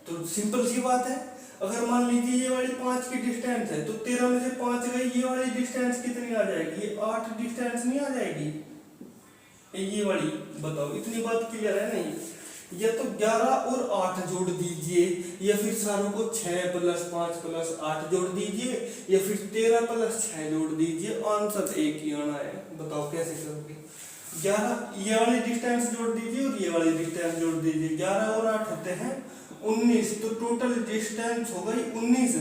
तो सिंपल सी बात है। अगर मान लीजिए ये वाली 5 की डिस्टेंस है, तो 13 में से 5 गई, ये वाली डिस्टेंस कितनी आ जाएगी? ये 8 डिस्टेंस नहीं आ जाएगी ये वाली? बताओ, इतनी बात क्लियर है नहीं? या तो 11 और 8 जोड़ दीजिए, या फिर सारों को 6 + 5 + 8 जोड़ दीजिए, या फिर 13 + 6 जोड़ दीजिए, आंसर एक ही आना है। बताओ कैसे करोगे? 11 ये वाली डिस्टेंस जोड़ दीजिए और ये वाली डिस्टेंस जोड़ दीजिए, 11 और 8 होते हैं 19, तो टोटल डिस्टेंस हो गई 19।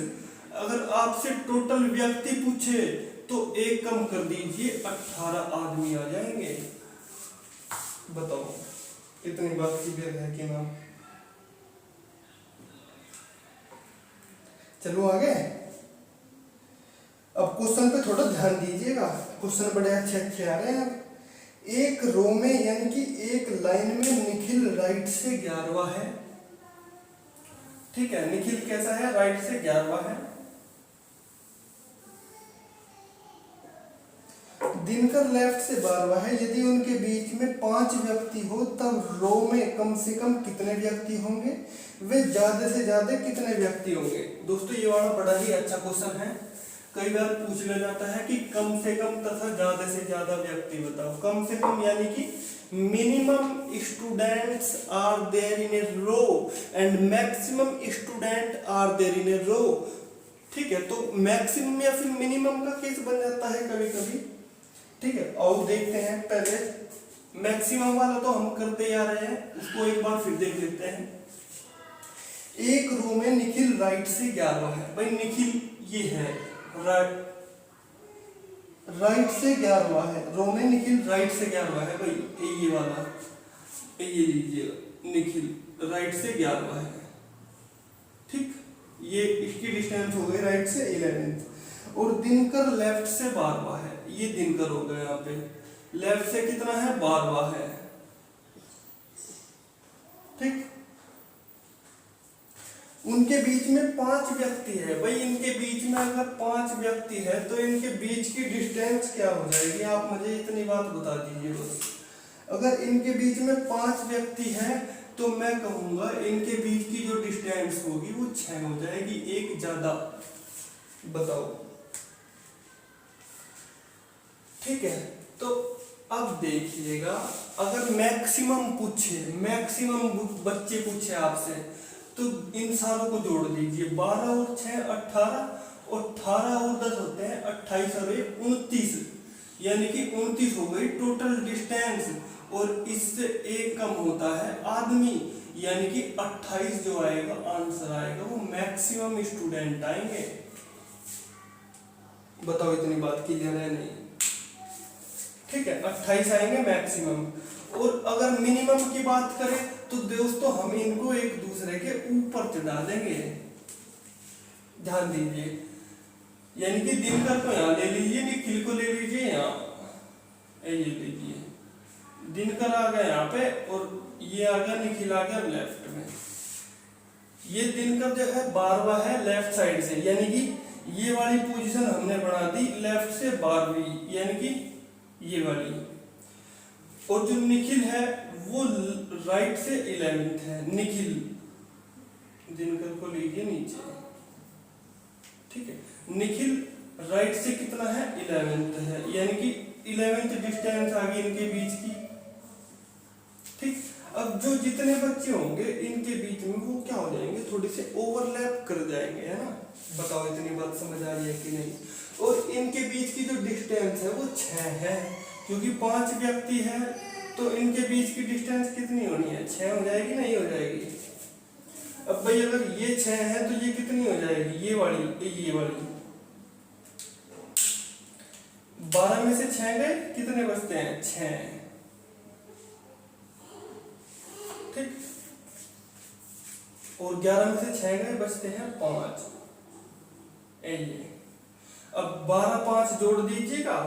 अगर आपसे टोटल व्यक्ति पूछे तो 1 कम कर दीजिए, 18 आदमी आ जाएंगे। बताओ, इतनी बात क्लियर है कि ना? चलो आगे। अब क्वेश्चन पे थोड़ा ध्यान दीजिएगा, क्वेश्चन बड़े अच्छे आ रहे हैं। एक रो में यानी कि एक लाइन में निखिल राइट से 11वां है। ठीक है, निखिल कैसा है? राइट से 11वां है। दिनकर लेफ्ट से 12वां है। यदि उनके बीच में 5 व्यक्ति हो तब रो में कम से कम कितने व्यक्ति होंगे? वे ज्यादा से ज्यादा कितने व्यक्ति होंगे? दोस्तों ये वाला बड़ा ही अच्छा क्वेश्चन है। कई बार पूछ लिया जाता है कि कम से कम तथा ज्यादा से ज्यादा व्यक्ति बताओ। कम से कम यानी कि minimum students are there in a row and maximum student are there in a row. ठीक है, तो मैक्सिमम या फिर मिनिमम का केस बन जाता है कभी कभी। ठीक है, और देखते हैं पहले मैक्सिमम वाला तो हम करते आ रहे हैं, उसको एक बार फिर देख लेते हैं। एक रो में निखिल राइट से 11वां है। भाई निखिल ये है राइट से 11वां है। रो में निखिल राइट से 11वां है। भाई ये वाला ये लीजिएगा, निखिल राइट से 11वां है। ठीक, ये इसकी डिस्टेंस हो गई राइट से 11th, और दिनकर लेफ्ट से 12वां है। ये दिनकर हो गया, यहाँ पे लेफ्ट से कितना है 12वां है, ठीक। उनके बीच में 5 व्यक्ति है। भाई इनके बीच में अगर 5 व्यक्ति है तो इनके बीच की डिस्टेंस क्या हो जाएगी, आप मुझे इतनी बात बता दीजिए बस। अगर इनके बीच में 5 व्यक्ति है तो मैं कहूंगा इनके बीच की जो डिस्टेंस होगी वो 6 हो जाएगी, एक ज्यादा। बताओ, ठीक है। तो अब देखिएगा, अगर मैक्सिमम पूछे, मैक्सिमम बच्चे पूछे आपसे, तो इन सारों को जोड़ दीजिए। 12 और 6 18, और 18 और 10 होते हैं 28 और 1 29, यानी कि 29 हो गई टोटल डिस्टेंस। और इससे एक कम होता है आदमी, यानी कि 28 जो आएगा आंसर आएगा वो मैक्सिमम स्टूडेंट आएंगे। बताओ इतनी बात क्लियर है नहीं, ठीक है। 28 आएंगे मैक्सिमम। और अगर मिनिमम की बात करें तो दोस्तों हम इनको एक दूसरे के ऊपर चढ़ा देंगे, ध्यान दीजिए। यानी कि दिनकर को यहाँ ले लीजिए, निखिल को ले लीजिए यहाँ, ये लीजिए, दिनकर आ गया यहाँ पे और ये आ गया निखिल आ गया लेफ्ट में। ये दिनकर जो है 12वां है लेफ्ट साइड से, यानी कि ये वाली पोजीशन हमने बना दी लेफ्ट से 12वीं, यानी कि ये वाली। और जो निखिल है वो राइट से 11th है। निखिल, दिनकर को लीजिए नीचे, ठीक है। निखिल राइट से कितना है 11th है, यानी कि 11th डिस्टेंस आ गई इनके बीच की, ठीक। अब जो जितने बच्चे होंगे इनके बीच में वो क्या हो जाएंगे, थोड़ी से ओवरलैप कर जाएंगे, है ना। बताओ इतनी बात समझ आ रही है कि नहीं। और इनके बीच की जो डिस्टेंस है वो 6 है, क्योंकि 5 व्यक्ति है तो इनके बीच की डिस्टेंस कितनी होनी है, 6 हो जाएगी, नहीं हो जाएगी। अब भाई अगर ये 6 है तो ये कितनी हो जाएगी, ये वाली, ये वाली। 12 में से 6 गए, कितने बचते हैं 6, ठीक। और 11 में से 6 गए, बचते हैं 5। ये अब 12 5 जोड़ दीजिएगा,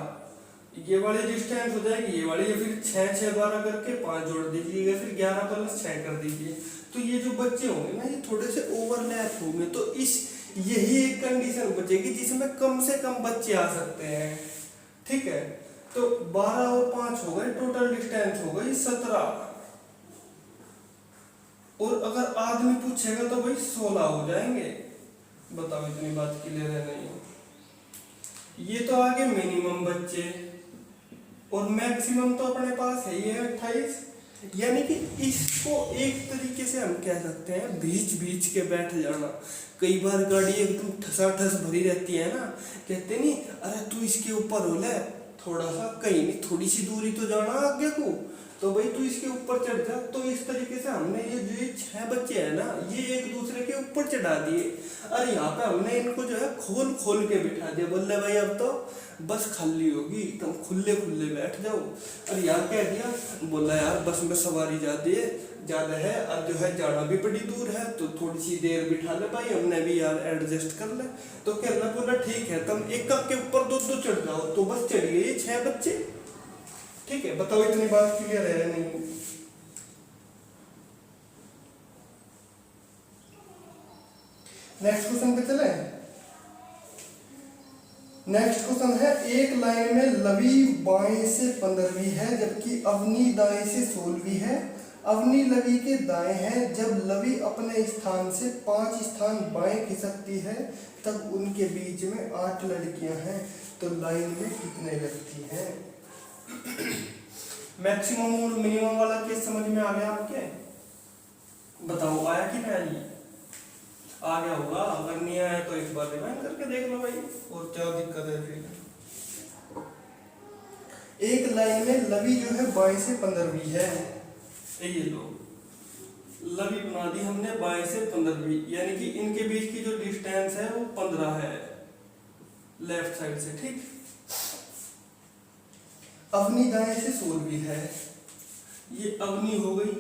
ये वाली डिस्टेंस हो जाएगी ये वाली, या फिर 6 6 12 करके 5 जोड़ दीजिएगा, फिर 11 प्लस 6 कर दीजिए। तो ये जो बच्चे होंगे ना ये थोड़े से ओवरलैप होंगे, तो इस यही एक कंडीशन बचेगी जिसमें कम से कम बच्चे आ सकते हैं, ठीक है। तो 12 और 5 हो गए, टोटल डिस्टेंस हो गई 17। और अगर आदमी पूछेगा तो भाई 16 हो जाएंगे। बताओ इतनी बात क्लियर है नहीं। ये तो आगे मिनिमम बच्चे, और मैक्सिमम तो अपने पास है ही है 28, यानी कि इसको एक तरीके से हम कह सकते हैं बीच बीच के बैठ जाना। कई बार गाड़ी एकदम ठसाठस भरी रहती है ना, कहते नहीं अरे तू इसके ऊपर हो ले, थोड़ा सा कहीं नहीं, थोड़ी सी दूरी तो जाना आगे को, तो भाई तू इसके ऊपर चढ़ जा। तो इस तरीके से हमने ये जो 6 बच्चे हैं ना ये एक दूसरे के ऊपर चढ़ा दिए। अरे यहाँ पे हमने इनको जो है खोल खोल के बिठा दिया, बोल भाई अब तो बस खाली होगी, तुम खुले खुले बैठ जाओ। अरे यार कह दिया, बोला यार बस में सवारी ज्यादा है, अब जो है जाना भी बड़ी दूर है, तो थोड़ी सी देर बिठा ले भाई, हमने भी यार एडजस्ट कर ले। तो कहना बोला ठीक है, तुम एक के ऊपर 2 चढ़ जाओ। तो बस चढ़ गए 6 बच्चे, ठीक है। बताओ इतनी बात क्लियर है नहीं। नेक्स्ट क्वेश्चन पे चले। नेक्स्ट क्वेश्चन है, एक लाइन में लवी बाएं से 15वीं है जबकि अवनी दाएं से 16वीं है। अवनी लवी के दाएं है। जब लवी अपने स्थान से 5 स्थान बाएं खिसकती है तब उनके बीच में 8 लड़कियां हैं, तो लाइन में कितने लगती हैं। मैक्सिमम और मिनिमम वाला केस समझ में आ गया आपके। बताओ आया कि नहीं आ गया होगा, अगर नहीं आया तो एक बार रिवाइंड करके देख लो भाई, और क्या दिक्कत है फिर। एक लाइन में लवी जो है 22 से 15वीं है, ये लो लवी बना दी हमने 22 से 15वीं, यानी कि इनके बीच की जो डिस्टेंस है वो 15 है लेफ्ट साइड से, ठीक। अवनी दाएं से 16वीं है, ये अवनी हो गई,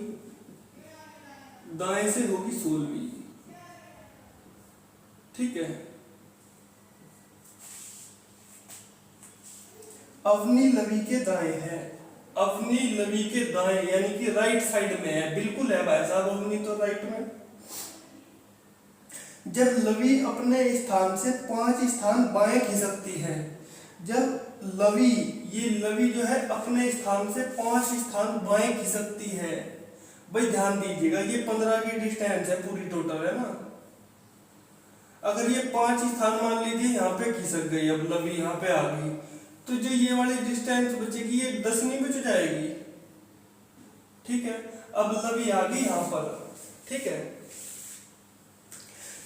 दाएं से होगी 16वीं, ठीक है। अवनी लवी के दाएं है, अवनी लवी के दाएं यानी कि राइट साइड में है, बिल्कुल है भाई साहब, अवनी तो राइट में। जब लवी अपने स्थान से 5 स्थान बाएं खिसकती है, जब लवी, ये लवी जो है अपने स्थान से 5 स्थान बाएं खिसकती है, भाई ध्यान दीजिएगा ये 15 की डिस्टेंस है पूरी टोटल है ना। अगर ये 5 स्थान मान लीजिए यहाँ पे खिसक गई, अब लवी यहाँ पे आ गई, तो जो ये वाली डिस्टेंस बचेगी ये 10 नहीं बच जाएगी, ठीक है। अब लवी आ गई यहाँ पर, ठीक है।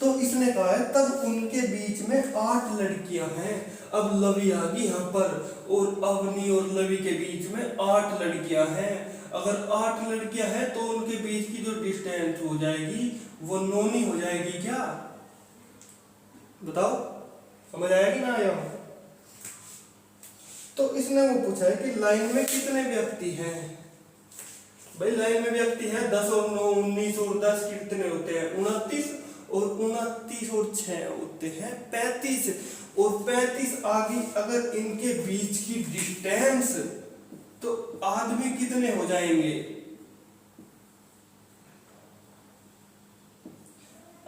तो इसने कहा है तब उनके बीच में 8 लड़कियां हैं। अब लवी आ गई यहाँ पर और अवनी और लवी के बीच में 8 लड़कियां हैं। अगर 8 लड़कियां हैं तो उनके बीच की जो डिस्टेंस हो जाएगी वो 9 नहीं हो जाएगी क्या? बताओ समझ आया कि ना आया? तो इसने वो पूछा है कि लाइन में कितने व्यक्ति हैं। भाई लाइन में व्यक्ति है 10 और 9 19 और 10 कितने होते हैं? 29 और 29 और 6 होते हैं 35 और 35 आगे अगर इनके बीच की डिस्टेंस तो आदमी कितने हो जाएंगे?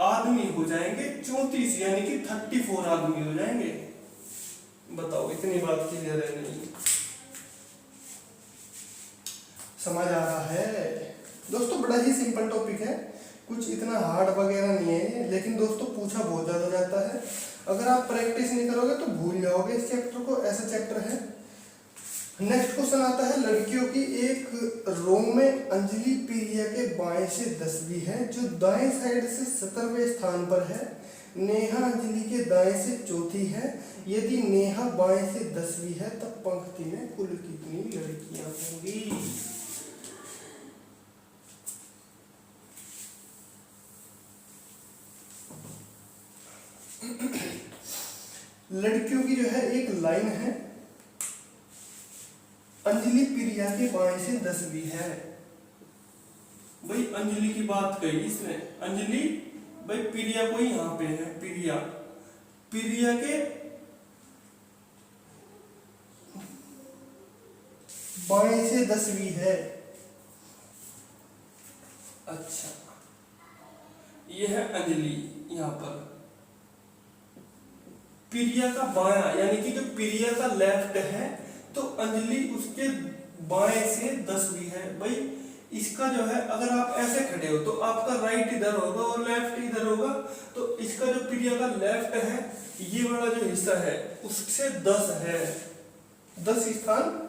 आदमी हो जाएंगे 34 यानी कि 34 आदमी हो जाएंगे। बताओ इतनी बात क्लियर है नहीं? समझ आ रहा है दोस्तों? बड़ा ही सिंपल टॉपिक है, कुछ इतना हार्ड वगैरह नहीं है, लेकिन दोस्तों पूछा बहुत ज्यादा जाता है। अगर आप प्रैक्टिस नहीं करोगे तो भूल जाओगे इस चैप्टर को, ऐसा चैप्टर है। नेक्स्ट क्वेश्चन आता है लड़कियों की एक रो में अंजलि प्रिया के बाएं से 10वीं है, जो दाएं साइड से 17वें स्थान पर है। नेहा अंजलि के दाएं से 4थी है। यदि नेहा बाएं से 10वीं है तब पंक्ति में कुल कितनी लड़कियां होंगी? लड़कियों की जो है एक लाइन है, अंजलि प्रिया के बाएं से 10वीं है। भाई अंजलि की बात कही इसने, अंजलि भाई प्रिया को यहाँ पे है, प्रिया के बाएं से 10वीं है। अच्छा ये है अंजलि यहाँ पर, प्रिया का बायां यानी कि जो प्रिया का लेफ्ट है तो अंजलि उसके बाएं से 10वीं है। भाई इसका जो है अगर आप ऐसे खड़े हो तो आपका राइट इधर होगा और लेफ्ट इधर होगा, तो इसका जो प्रिया का लेफ्ट है ये वाला जो हिस्सा है उससे 10 है, 10 स्थान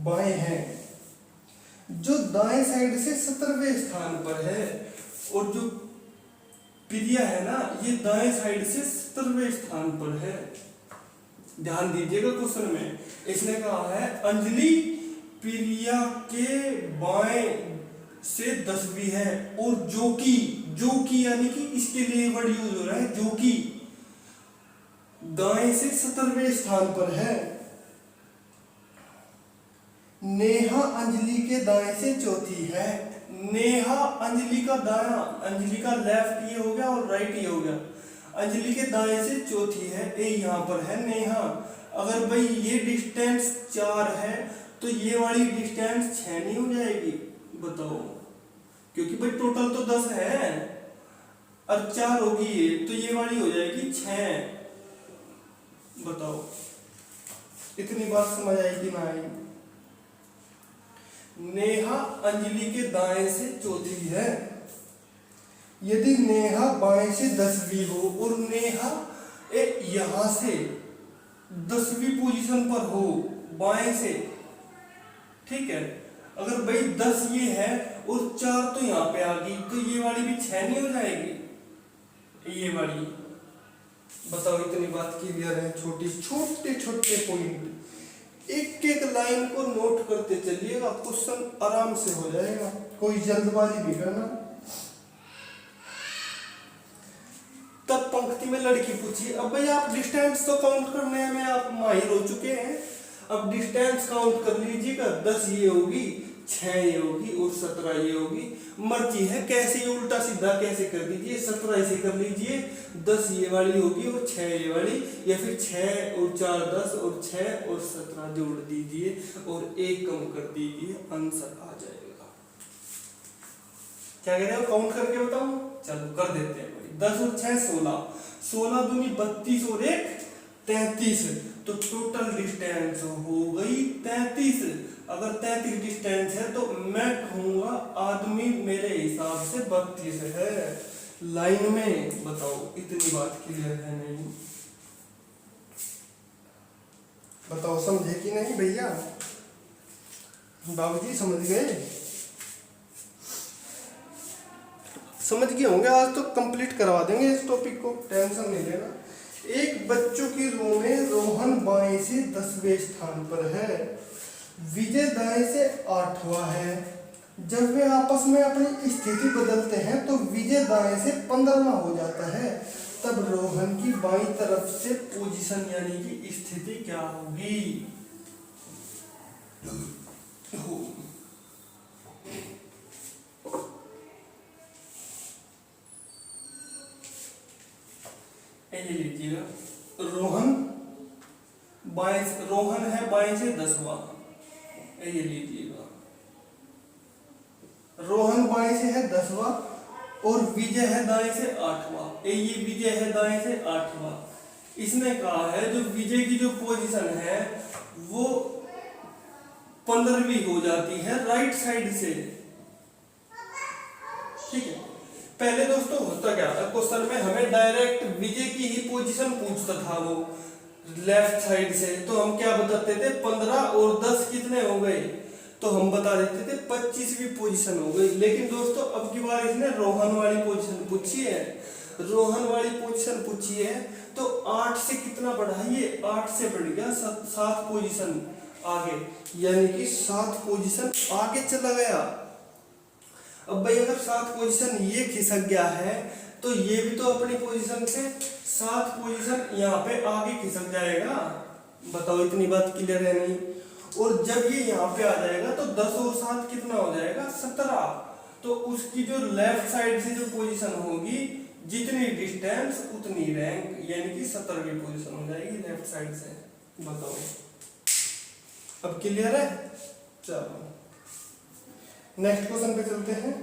बाएं हैं। जो दाएं साइड से 17वें स्थान पर है और जो प्रिया है ना ये दाएं साइड से 17वें स्थान पर है। ध्यान दीजिएगा क्वेश्चन में इसने कहा है अंजलि प्रिया के बाएं से 10वीं है और जो कि यानी कि इसके लिए वर्ड यूज हो रहा है, जो कि दाएं से 17वें स्थान पर है। नेहा अंजलि के दाएं से 4थी है। नेहा अंजलि का दायां, अंजलि का लेफ्ट ये हो गया और राइट ये हो गया। अंजलि के दाएं से 4थी है, ए यहाँ पर है नेहा। अगर भाई ये डिस्टेंस 4 है तो ये वाली डिस्टेंस 6 नहीं हो जाएगी? बताओ, क्योंकि भाई टोटल तो 10 है और 4 होगी ये, तो ये वाली हो जाएगी 6। बताओ इतनी बात समझ आएगी ना आई? नेहा अंजलि के दाएं से 4थी है। यदि नेहा बाएं से 10वीं हो और नेहा यहां से 10वीं पोजीशन पर हो बाएं से, ठीक है। अगर भाई 10 ये है और 4 तो यहाँ पे आ गई तो ये वाली भी 6 नहीं हो जाएगी? ये वाली बताओ इतनी बात क्लियर है? छोटे पॉइंट, एक लाइन को नोट करते चलिएगा, क्वेश्चन आराम से हो जाएगा, कोई जल्दबाजी नहीं करना। तब पंक्ति में लड़की पूछी। अब भाई आप डिस्टेंस तो काउंट करने में आप माहिर हो चुके हैं, अब डिस्टेंस काउंट कर लीजिएगा। 10 ये होगी, 6 ये होगी और 17 ये होगी। मर्जी है कैसे उल्टा सीधा कैसे कर दीजिए, 17 ऐसे कर लीजिए, 10 ये वाली होगी और 6 ये वाली, या फिर 6 और 4 10 और 6 और 17 जोड़ दीजिए और 1 कम कर दीजिए, आंसर आ जाएगा। क्या कह रहे हो, काउंट करके बताओ, चलो कर देते हैं भाई। 10 और 6 16, 16 दूनी 32 और 1 33, तो टोटल डिस्टेंस हो गई 33। अगर 33 डिस्टेंस है तो मैं कहूंगा आदमी मेरे हिसाब से 32 है लाइन में। बताओ इतनी बात क्लियर है नहीं? बताओ समझे कि नहीं भैया? बाबूजी समझ गए? समझ गए होंगे। आज तो कंप्लीट करवा देंगे इस टॉपिक को, टेंशन नहीं लेना। एक बच्चों की रो में रोहन बाएं से 10वें स्थान पर है, विजय दाएं से 8वां है। जब वे आपस में अपनी स्थिति बदलते हैं तो विजय दाएं से 15वां हो जाता है। तब रोहन की बाईं तरफ से पोजीशन यानी कि स्थिति क्या होगी? ये लीजिएगा, रोहन है बाएं से 10वां, ये लीजिएगा, रोहन बाएं से है 10वां और विजय है दाएं से 8वां। ये विजय है दाएं से 8वां। इसने कहा है जो विजय की जो पोजीशन है वो 15वीं हो जाती है राइट साइड से। ठीक है, पहले दोस्तों होता क्या था, क्वेश्चन में हमें डायरेक्ट विजय की ही पोजीशन पूछता था वो लेफ्ट साइड से, तो हम क्या बताते थे 15 और 10 कितने हो गए, तो हम बता देते थे 25वीं पोजीशन हो गई। लेकिन दोस्तों अब की बार इसने रोहन वाली पोजीशन पूछी है, रोहन वाली पोजीशन पूछी है, तो 8 से कितना बढ़ा, ये 8 से बढ़ गया 7 पोजीशन आगे, यानी कि 7 पोजीशन आगे चला गया। अब भाई अगर 7 पोजीशन ये खिसक गया है तो ये भी तो अपनी पोजीशन से 7 पोजीशन यहाँ पे आगे खिसक जाएगा। बताओ इतनी बात क्लियर है नहीं? और जब ये यहाँ पे आ जाएगा तो 10 और 7 कितना हो जाएगा 17, तो उसकी जो लेफ्ट साइड से जो पोजीशन होगी जितनी डिस्टेंस उतनी रैंक, यानी कि 17वीं पोजीशन हो जाएगी लेफ्ट साइड से। बताओ अब क्लियर है? चलो नेक्स्ट क्वेश्चन पे चलते हैं।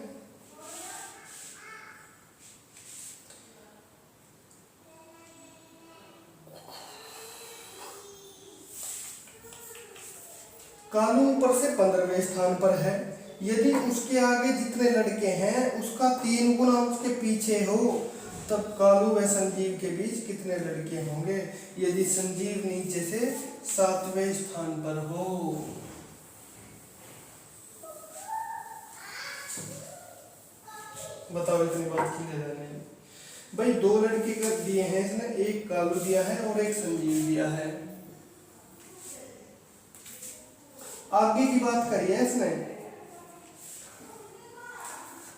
कालू ऊपर से 15वें स्थान पर है, यदि उसके आगे जितने लड़के हैं उसका 3 गुना उसके पीछे हो तब कालू व संजीव के बीच कितने लड़के होंगे यदि संजीव नीचे से 7वें स्थान पर हो? बताओ इतनी बात क्लियर है नहीं? भाई 2 लड़के कर दिए हैं इसने, एक कालू दिया है और एक संजीव दिया है। आगे की बात करी है इसने,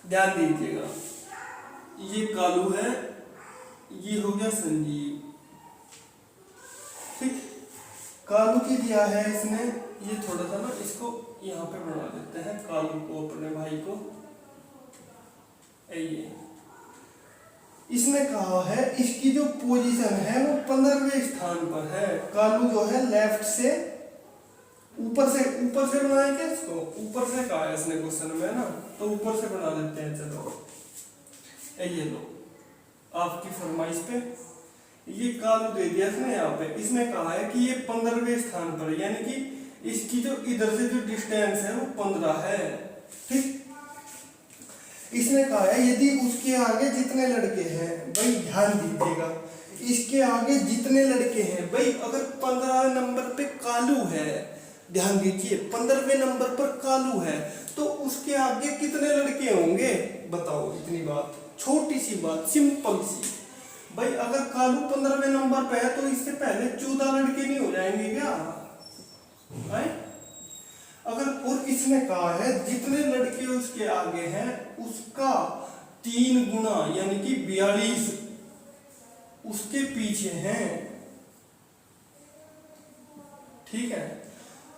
ध्यान दीजिएगा, ये कालू है, ये हो गया संजीव। ठीक, कालू की दिया है इसने, ये थोड़ा सा ना इसको यहाँ पे बना देते हैं, कालू को अपने भाई को। ये इसने कहा है इसकी जो पोजीशन है वो 15वें स्थान पर है। कालू जो है लेफ्ट से ऊपर से बनाए क्या इसको, ऊपर से कहा है इसने क्वेश्चन में ना, तो ऊपर से बना देते हैं। चलो ये लो आपकी फरमाइश पे ये कालू दे दिया इसने यहाँ पे, इसने कहा है कि ये 15वें स्थान पर, यानी कि इसकी जो इधर से जो डिस्टेंस है वो 15 है। ठीक, इसने कहा है यदि उसके आगे जितने लड़के हैं, भाई ध्यान दीजिएगा, इसके आगे जितने लड़के हैं, भाई अगर 15 नंबर पे कालू है, ध्यान दीजिए 15वें नंबर पर कालू है, तो उसके आगे कितने लड़के होंगे? बताओ इतनी बात, छोटी सी बात, सिंपल सी। भाई अगर कालू 15वें नंबर पे है तो इससे पहले 14 लड़के नहीं हो जाएंगे क्या? अगर, और इसने कहा है जितने लड़के उसके आगे हैं उसका 3 गुना यानी कि 42 उसके पीछे हैं। ठीक है,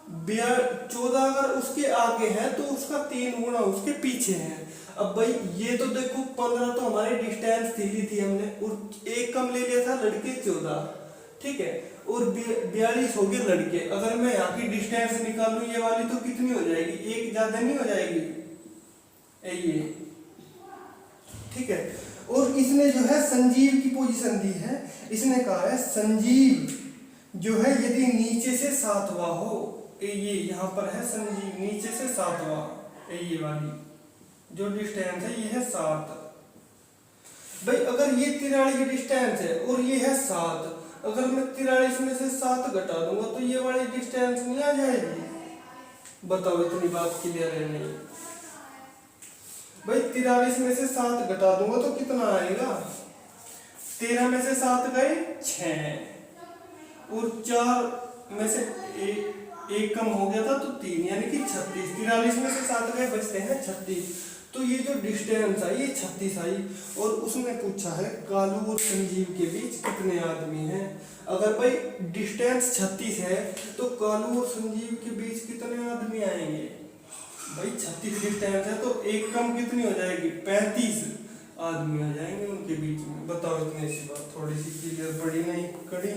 14 अगर उसके आगे है तो उसका 3 गुना उसके पीछे है। अब भाई ये तो देखो 15 तो हमारी डिस्टेंस दी थी हमने, और एक कम ले लिया था लड़के 14, ठीक है, और 42 हो गए लड़के। अगर मैं यहाँ की डिस्टेंस निकालूं ये वाली तो कितनी हो जाएगी, एक ज्यादा नहीं हो जाएगी ये, ठीक है। और इसने जो है संजीव की पोजीशन दी है, इसने कहा है संजीव जो है यदि नीचे से 7वां हो, ये यहाँ पर है संजीव नीचे से 7वां, ये वाली जो डिस्टेंस है ये है 7। भाई अगर ये 43 की डिस्टेंस है और ये है 7, अगर मैं 43 में से 7 घटा दूंगा तो ये वाली डिस्टेंस नहीं आ जाएगी? बताओ इतनी बात क्लियर है नहीं? भाई 43 में से 7 घटा दूंगा तो कितना आएगा? 13 में से 7 गए 6, और 4 में से एक कम हो गया था तो 3, यानी कि 36। 43 में से 7 गए बचते हैं 36। तो ये जो डिस्टेंस आई ये 36 आई। और उसने पूछा है कालू और संजीव के बीच कितने आदमी हैं। अगर भाई डिस्टेंस 36 है तो कालू और संजीव के बीच कितने आदमी आएंगे? भाई 36 डिस्टेंस है तो एक कम कितनी हो जाएगी? 35 आदमी आ जाएंगे उनके बीच में। बताओ इतनी सी बात थोड़ी सी क्लियर पड़ी नहीं कड़ी?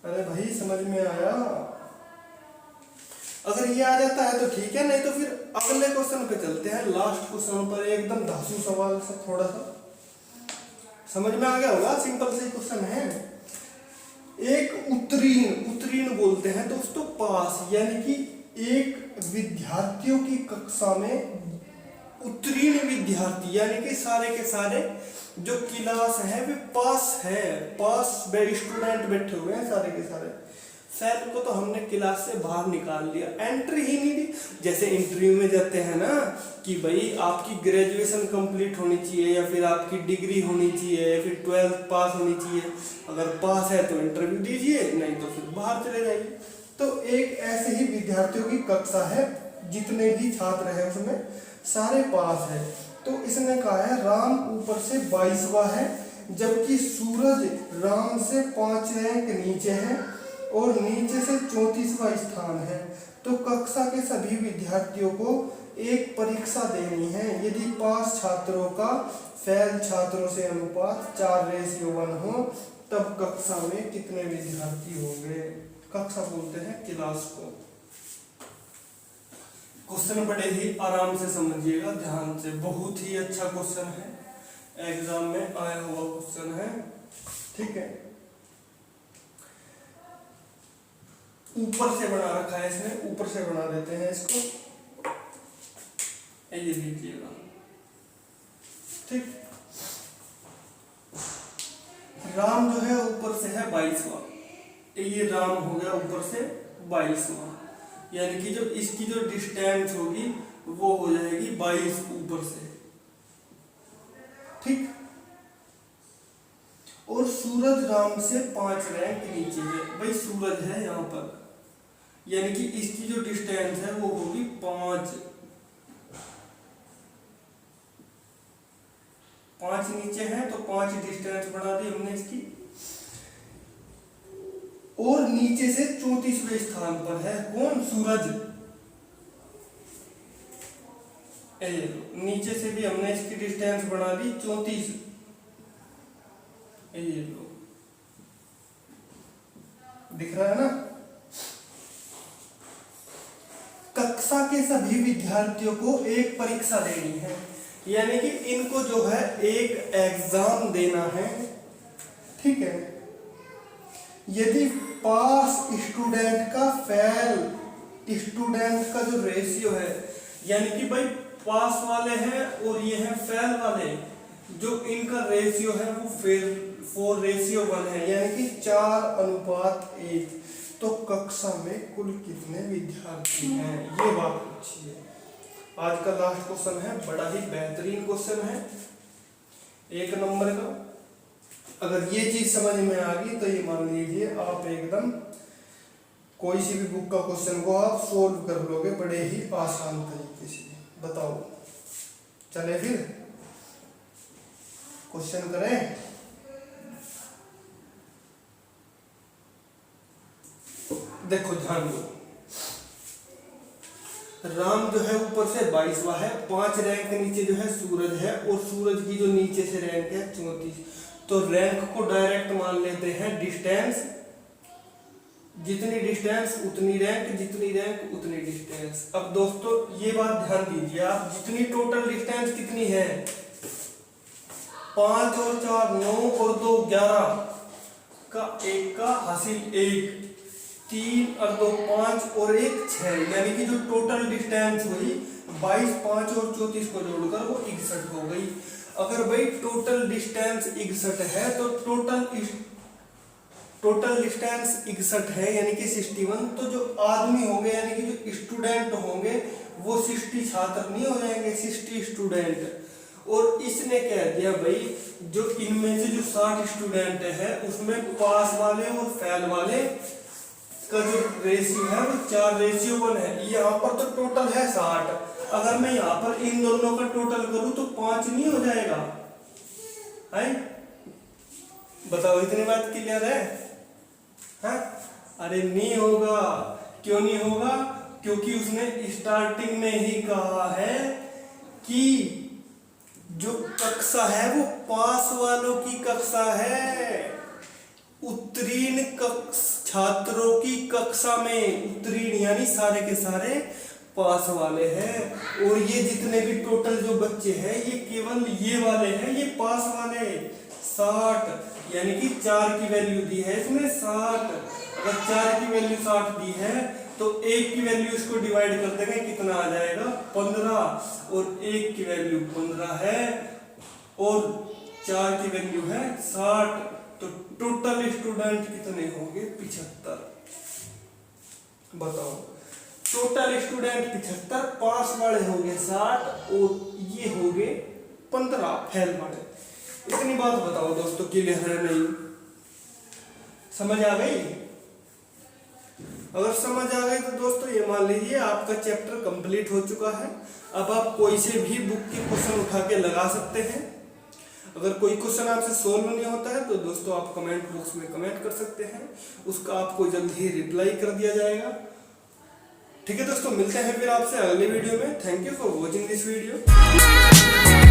अरे भाई समझ में आया? अगर ये आ जाता है तो ठीक है, नहीं तो फिर अगले क्वेश्चन पे चलते हैं, लास्ट क्वेश्चन पर, एकदम धांसू सवाल से थोड़ा सा समझ में आ गया होगा, सिंपल से क्वेश्चन है। एक उत्तीर्ण बोलते हैं दोस्तों पास, यानी कि एक विद्यार्थियों की कक्षा में उत्तीर्ण विद्यार्थी यानी कि सारे के सारे जो क्लास है वे पास है, पास स्टूडेंट बैठे हुए हैं सारे के सारे। सर को तो हमने क्लास से बाहर निकाल लिया, एंट्री ही नहीं दी। जैसे इंटरव्यू में जाते हैं ना कि भाई आपकी ग्रेजुएशन कंप्लीट होनी चाहिए, या फिर आपकी डिग्री होनी चाहिए, या फिर 12th पास होनी चाहिए। अगर पास है तो इंटरव्यू दीजिए, नहीं तो फिर बाहर चले जाइए। तो एक ऐसे ही विद्यार्थियों की कक्षा है, जितने भी छात्र हैं उसमें सारे पास है। तो इसने कहा है राम ऊपर से 22वां है, जबकि सूरज राम से 5 रैंक नीचे है और नीचे से 34वां स्थान है। तो कक्षा के सभी विद्यार्थियों को एक परीक्षा देनी है। यदि पास छात्रों का फेल छात्रों से अनुपात 4:1 हो, तब कक्षा में कितने विद्यार्थी होंगे? कक्षा बोलते हैं क्लास को। क्वेश्चन बड़े ही आराम से समझिएगा, ध्यान से, बहुत ही अच्छा क्वेश्चन है, एग्जाम में आया हुआ क्वेश्चन है, ठीक है। ऊपर से बना रखा है इसने, ऊपर से बना देते हैं इसको, ये लीजिएगा, ठीक। राम जो है ऊपर से है 22वां, ये राम हो गया ऊपर से 22वां, यानी कि जो इसकी जो डिस्टेंस होगी वो हो जाएगी 22 ऊपर से, ठीक। और सूरज राम से 5 रैंक नीचे है। भाई सूरज है यहाँ पर, यानी कि इसकी जो डिस्टेंस है वो होगी 5 नीचे है, तो 5 डिस्टेंस बढ़ा दी हमने इसकी। और नीचे से 34वें स्थान पर है कौन? सूरज। नीचे से भी हमने इसकी डिस्टेंस बढ़ा दी 34, ये लो दिख रहा है ना। कक्षा के सभी विद्यार्थियों को एक परीक्षा देनी है, यानी कि इनको जो है एक एग्जाम देना है, ठीक है। यदि पास स्टूडेंट का फेल स्टूडेंट का जो रेशियो है, यानी कि भाई पास वाले हैं और ये हैं फेल वाले, जो इनका रेशियो है वो 4:1 है, यानी कि 4:1। तो कक्षा में कुल कितने विद्यार्थी हैं? ये बात पूछी है। आज का लास्ट क्वेश्चन है, बड़ा ही बेहतरीन क्वेश्चन है, 1 नंबर का। अगर ये चीज समझ में आ गई तो ये मान लीजिए आप एकदम कोई सी भी बुक का क्वेश्चन को आप सोल्व कर लोगे बड़े ही आसान तरीके से। बताओ, चले फिर क्वेश्चन करें। देखो ध्यान दो, राम जो है ऊपर से 22वां है, 5 रैंक नीचे जो है सूरज है, और सूरज की जो नीचे से रैंक है 34। तो रैंक को डायरेक्ट मान लेते हैं डिस्टेंस, जितनी डिस्टेंस उतनी रैंक, जितनी रैंक उतनी डिस्टेंस। अब दोस्तों ये बात ध्यान दीजिए आप, जितनी टोटल डिस्टेंस कितनी है, 5 और 4 9 और 2 11 का 1 का हासिल 1, 3 और 2 5 और 1 6, यानी कि जो टोटल डिस्टेंस हुई 22, 5 और 34 को जोड़कर वो 61 हो गई। अगर भाई टोटल डिस्टेंस 61 है तो टोटल डिस्टेंस 61 है यानी कि 61, तो जो आदमी होंगे यानी कि जो स्टूडेंट होंगे वो 60 छात्र नहीं हो जाएंगे, 60 स्टूडेंट। और इसने कह दिया भाई जो इनमें से जो 60 स्टूडेंट है उसमें पास वाले और फेल वाले का जो रेशियो है वो 4:1 है। यहाँ पर तो टोटल है 60, अगर मैं यहाँ पर इन दोनों का टोटल करूं तो 5 नहीं हो जाएगा है? बताओ इतनी बात क्लियर है? अरे नहीं होगा। क्यों नहीं होगा? क्योंकि उसने स्टार्टिंग में ही कहा है कि जो कक्षा है वो पास वालों की कक्षा है, उत्तीर्ण छात्रों की कक्षा में, उत्तीर्ण यानी सारे के सारे पास वाले हैं। और ये जितने भी टोटल जो बच्चे हैं ये केवल ये वाले हैं, ये पास वाले 60, यानी कि 4 की वैल्यू दी है इसमें 60। अगर 4 की वैल्यू 60 दी है तो 1 की वैल्यू इसको डिवाइड कर देंगे, कितना आ जाएगा 15, और 1 की वैल्यू 15 है और 4 की वैल्यू है 60, तो टोटल स्टूडेंट कितने होंगे 75। बताओ टोटल स्टूडेंट 75, पास वाले हो गए 60 और ये हो गए 15 फेल वाले। इतनी बात बताओ दोस्तों क्लियर है नहीं? समझ आ गई? अगर समझ आ गई तो दोस्तों ये मान लीजिए आपका चैप्टर कंप्लीट हो चुका है। अब आप कोई से भी बुक के क्वेश्चन उठा के लगा सकते हैं। अगर कोई क्वेश्चन आपसे सोल्व नहीं होता है तो दोस्तों आप कमेंट बॉक्स में कमेंट कर सकते हैं, उसका आपको जल्द ही रिप्लाई कर दिया जाएगा। ठीक है दोस्तों, मिलते हैं फिर आपसे अगले वीडियो में। Thank you for watching this video.